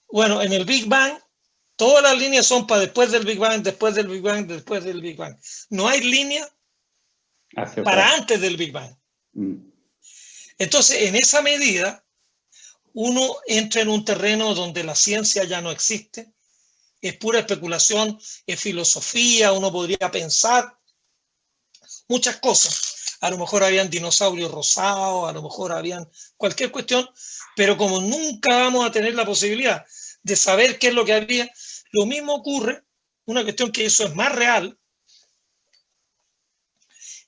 Bueno, en el Big Bang, todas las líneas son para después del Big Bang, después del Big Bang, después del Big Bang. No hay línea para antes del Big Bang. Entonces, en esa medida, uno entra en un terreno donde la ciencia ya no existe, es pura especulación, es filosofía, uno podría pensar muchas cosas. A lo mejor habían dinosaurios rosados, a lo mejor habían cualquier cuestión, pero como nunca vamos a tener la posibilidad de saber qué es lo que había, lo mismo ocurre, una cuestión que eso es más real,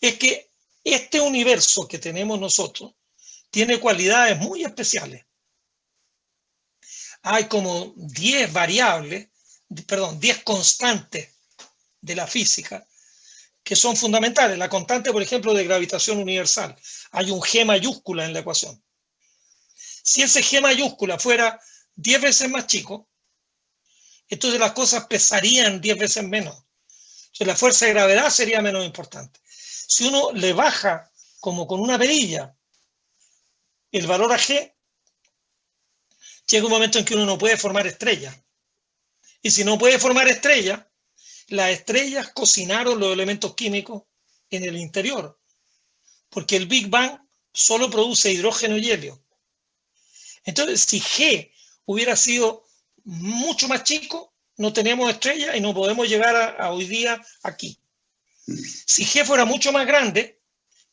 es que este universo que tenemos nosotros tiene cualidades muy especiales. Hay como 10 variables, perdón, 10 constantes de la física que son fundamentales. La constante, por ejemplo, de gravitación universal. Hay un G mayúscula en la ecuación. Si ese G mayúscula fuera 10 veces más chico, entonces las cosas pesarían 10 veces menos. Entonces la fuerza de gravedad sería menos importante. Si uno le baja como con una perilla el valor a G, llega un momento en que uno no puede formar estrellas. Y si no puede formar estrellas, las estrellas cocinaron los elementos químicos en el interior, porque el Big Bang solo produce hidrógeno y helio. Entonces, si G hubiera sido mucho más chico, no tenemos estrellas y no podemos llegar a hoy día aquí. Si G fuera mucho más grande,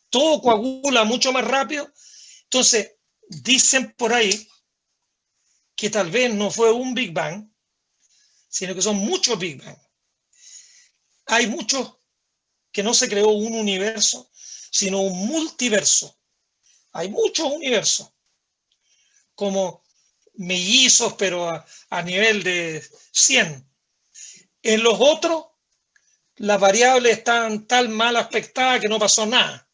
todo coagula mucho más rápido. Entonces, dicen por ahí que tal vez no fue un Big Bang, sino que son muchos Big Bang. Hay muchos que no se creó un universo, sino un multiverso. Hay muchos universos, como mellizos, pero a nivel de 100. En los otros, las variables están tan mal aspectadas que no pasó nada.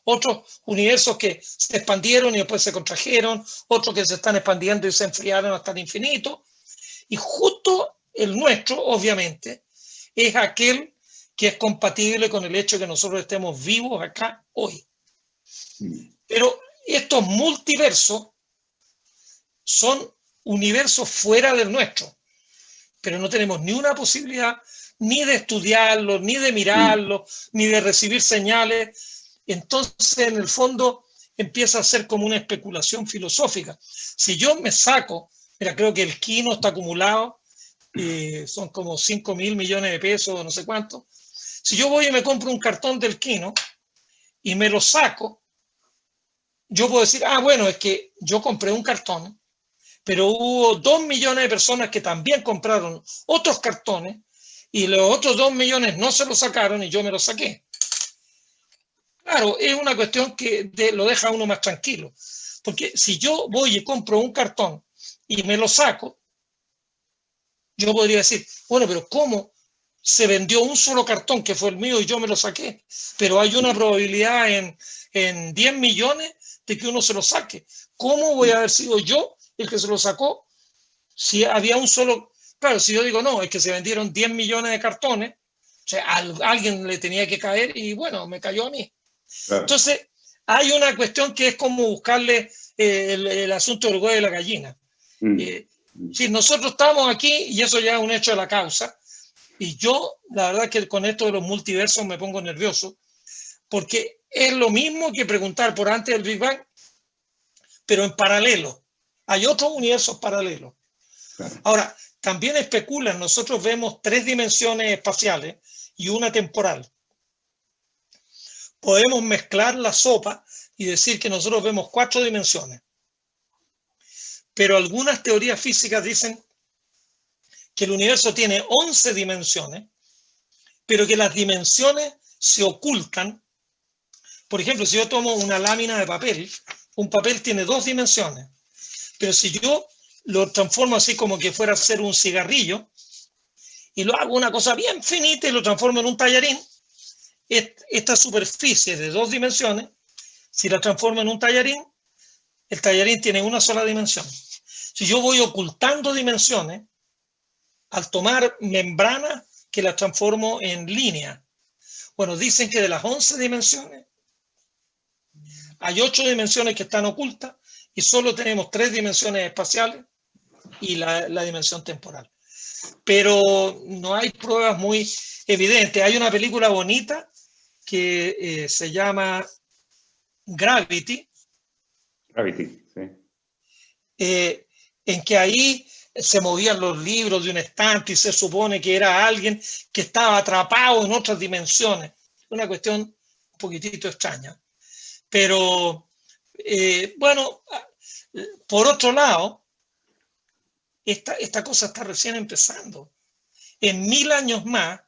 Otros universos que se expandieron y después se contrajeron, otros que se están expandiendo y se enfriaron hasta el infinito. Y justo el nuestro, obviamente, es aquel que es compatible con el hecho de que nosotros estemos vivos acá hoy. Pero estos multiversos son universos fuera del nuestro, pero no tenemos ni una posibilidad ni de estudiarlos, ni de mirarlos, ni de recibir señales. Entonces, en el fondo, empieza a ser como una especulación filosófica. Si yo me saco, mira, creo que el Kino está acumulado, son como 5.000 millones de pesos, no sé cuánto. Si yo voy y me compro un cartón del Kino y me lo saco, yo puedo decir, bueno, es que yo compré un cartón, pero hubo 2 millones de personas que también compraron otros cartones y los otros 2 millones no se lo sacaron y yo me lo saqué. Claro, es una cuestión que lo deja a uno más tranquilo, porque si yo voy y compro un cartón y me lo saco, yo podría decir, bueno, pero ¿cómo se vendió un solo cartón que fue el mío y yo me lo saqué? Pero hay una probabilidad en 10 millones de que uno se lo saque. ¿Cómo voy a haber sido yo el que se lo sacó si había un solo? Claro, si yo digo, no, es que se vendieron 10 millones de cartones, o sea, a alguien le tenía que caer y bueno, me cayó a mí. Claro. Entonces, hay una cuestión que es como buscarle el asunto del huevo y la gallina. Si nosotros estamos aquí, y eso ya es un hecho de la causa, y yo, la verdad que con esto de los multiversos me pongo nervioso, porque es lo mismo que preguntar por antes del Big Bang, pero en paralelo. Hay otros universos paralelos. Claro. Ahora, también especulan, nosotros vemos 3 dimensiones espaciales y una temporal. podemos mezclar la sopa y decir que nosotros vemos 4 dimensiones. Pero algunas teorías físicas dicen que el universo tiene 11 dimensiones, pero que las dimensiones se ocultan. Por ejemplo, si yo tomo una lámina de papel, un papel tiene 2 dimensiones, pero si yo lo transformo así como que fuera a ser un cigarrillo y lo hago una cosa bien finita y lo transformo en un tallarín, esta superficie de 2 dimensiones, si la transformo en un tallarín, el tallarín tiene una sola dimensión. Si yo voy ocultando dimensiones, al tomar membranas que las transformo en línea, bueno, dicen que de las 11 dimensiones, hay 8 dimensiones que están ocultas y solo tenemos 3 dimensiones espaciales y la dimensión temporal. Pero no hay pruebas muy evidentes. Hay una película bonita que se llama Gravity. Gravity, sí. En que ahí se movían los libros de un estante y se supone que era alguien que estaba atrapado en otras dimensiones. Una cuestión un poquitito extraña. Pero, bueno, por otro lado, esta cosa está recién empezando. En 1000 años más,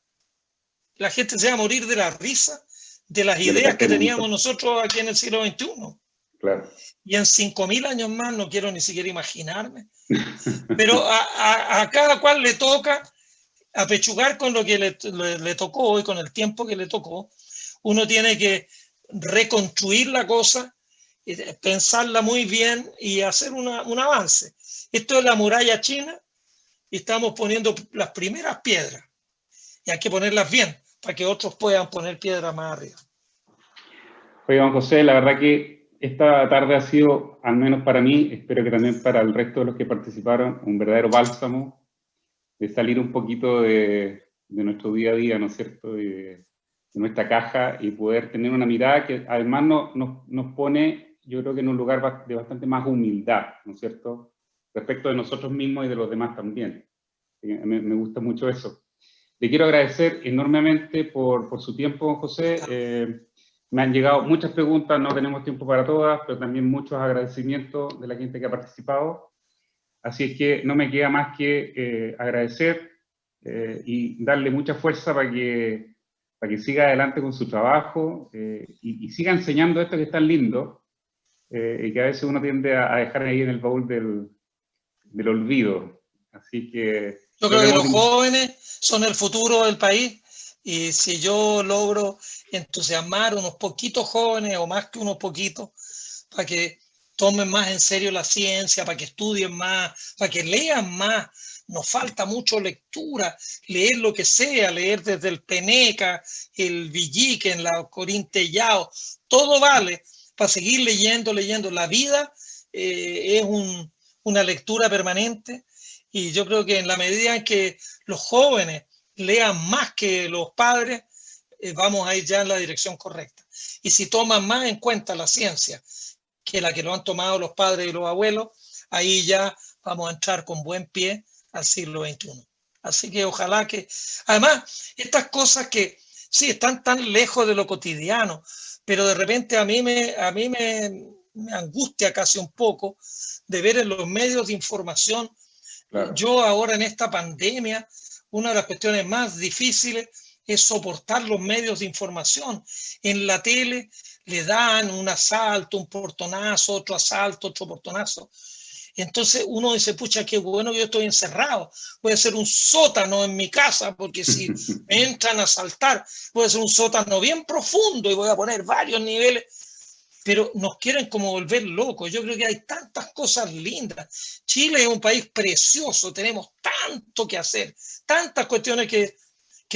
la gente se va a morir de la risa de las ideas que teníamos nosotros aquí en el siglo XXI. Claro. Y en 5000 años más no quiero ni siquiera imaginarme. Pero a cada cual le toca apechugar con lo que le tocó y con el tiempo que le tocó. Uno tiene que reconstruir la cosa, pensarla muy bien y hacer un avance. Esto es la muralla china y estamos poniendo las primeras piedras. Y hay que ponerlas bien para que otros puedan poner piedras más arriba. Oye, don José, la verdad que esta tarde ha sido, al menos para mí, espero que también para el resto de los que participaron, un verdadero bálsamo de salir un poquito de nuestro día a día, ¿no es cierto?, de nuestra caja y poder tener una mirada que además nos pone, yo creo que en un lugar de bastante más humildad, ¿no es cierto?, respecto de nosotros mismos y de los demás también. Me gusta mucho eso. Le quiero agradecer enormemente por su tiempo, don José. Me han llegado muchas preguntas, no tenemos tiempo para todas, pero también muchos agradecimientos de la gente que ha participado. Así es que no me queda más que agradecer y darle mucha fuerza para que siga adelante con su trabajo y siga enseñando esto que es tan lindo y que a veces uno tiende a dejar ahí en el baúl del olvido. Así que... Yo creo que los jóvenes son el futuro del país y si yo logro entusiasmar unos poquitos jóvenes o más que unos poquitos para que tomen más en serio la ciencia, para que estudien más, para que lean más. Nos falta mucho lectura, leer lo que sea, leer desde el Peneca, el Villiquen, la Corintellao, todo vale para seguir leyendo. La vida es una lectura permanente y yo creo que en la medida en que los jóvenes lean más que los padres, vamos a ir ya en la dirección correcta. Y si toman más en cuenta la ciencia que la que lo han tomado los padres y los abuelos, ahí ya vamos a entrar con buen pie al siglo XXI. Así que ojalá que, además, estas cosas que sí están tan lejos de lo cotidiano, pero de repente a mí me angustia casi un poco de ver en los medios de información. Claro. Yo ahora en esta pandemia, una de las cuestiones más difíciles es soportar los medios de información. En la tele le dan un asalto, un portonazo, otro asalto, otro portonazo. Entonces uno dice, pucha, qué bueno que yo estoy encerrado. Puede ser un sótano en mi casa, porque si me entran a asaltar, puede ser un sótano bien profundo y voy a poner varios niveles. Pero nos quieren como volver locos. Yo creo que hay tantas cosas lindas. Chile es un país precioso, tenemos tanto que hacer, tantas cuestiones que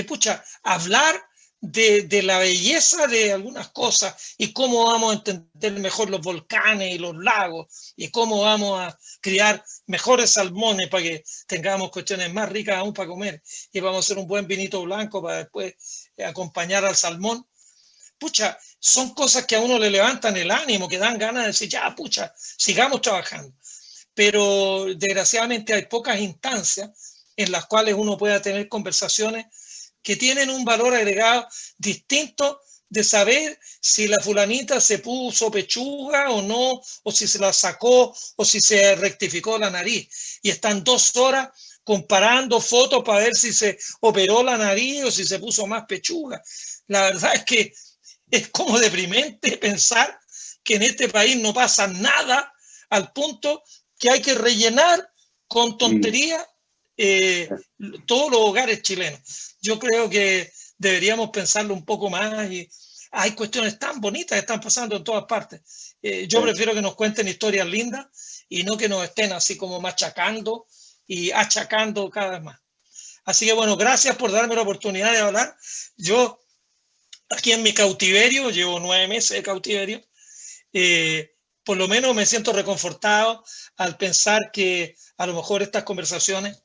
pucha, hablar de la belleza de algunas cosas y cómo vamos a entender mejor los volcanes y los lagos y cómo vamos a criar mejores salmones para que tengamos cuestiones más ricas aún para comer y vamos a hacer un buen vinito blanco para después acompañar al salmón. Pucha, son cosas que a uno le levantan el ánimo, que dan ganas de decir, ya, pucha, sigamos trabajando. Pero desgraciadamente hay pocas instancias en las cuales uno pueda tener conversaciones que tienen un valor agregado distinto de saber si la fulanita se puso pechuga o no, o si se la sacó, o si se rectificó la nariz. Y están 2 horas comparando fotos para ver si se operó la nariz o si se puso más pechuga. La verdad es que es como deprimente pensar que en este país no pasa nada, al punto que hay que rellenar con tonterías todos los hogares chilenos. Yo creo que deberíamos pensarlo un poco más, y hay cuestiones tan bonitas que están pasando en todas partes. Yo prefiero que nos cuenten historias lindas y no que nos estén así como machacando y achacando cada vez más. Así que bueno, gracias por darme la oportunidad de hablar. Yo aquí en mi cautiverio, llevo 9 meses de cautiverio, por lo menos me siento reconfortado al pensar que a lo mejor estas conversaciones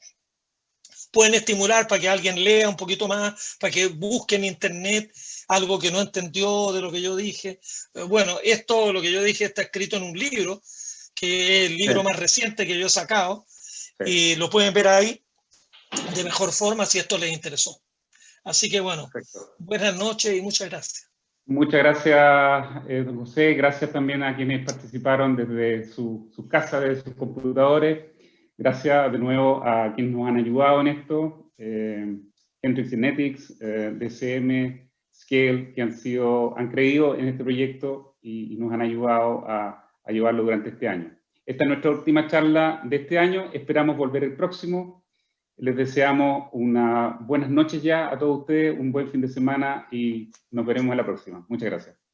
pueden estimular para que alguien lea un poquito más, para que busque en internet algo que no entendió de lo que yo dije. Bueno, esto, lo que yo dije, está escrito en un libro, que es el libro más reciente que yo he sacado, y lo pueden ver ahí de mejor forma si esto les interesó. Así que bueno, perfecto. Buenas noches y muchas gracias. Muchas gracias, don José. Gracias también a quienes participaron desde sus casas, desde sus computadores. Gracias de nuevo a quienes nos han ayudado en esto. Hendrix Genetics, DCM, Scale, que han creído en este proyecto y nos han ayudado a llevarlo durante este año. Esta es nuestra última charla de este año. Esperamos volver el próximo. Les deseamos unas buenas noches ya a todos ustedes, un buen fin de semana y nos veremos en la próxima. Muchas gracias.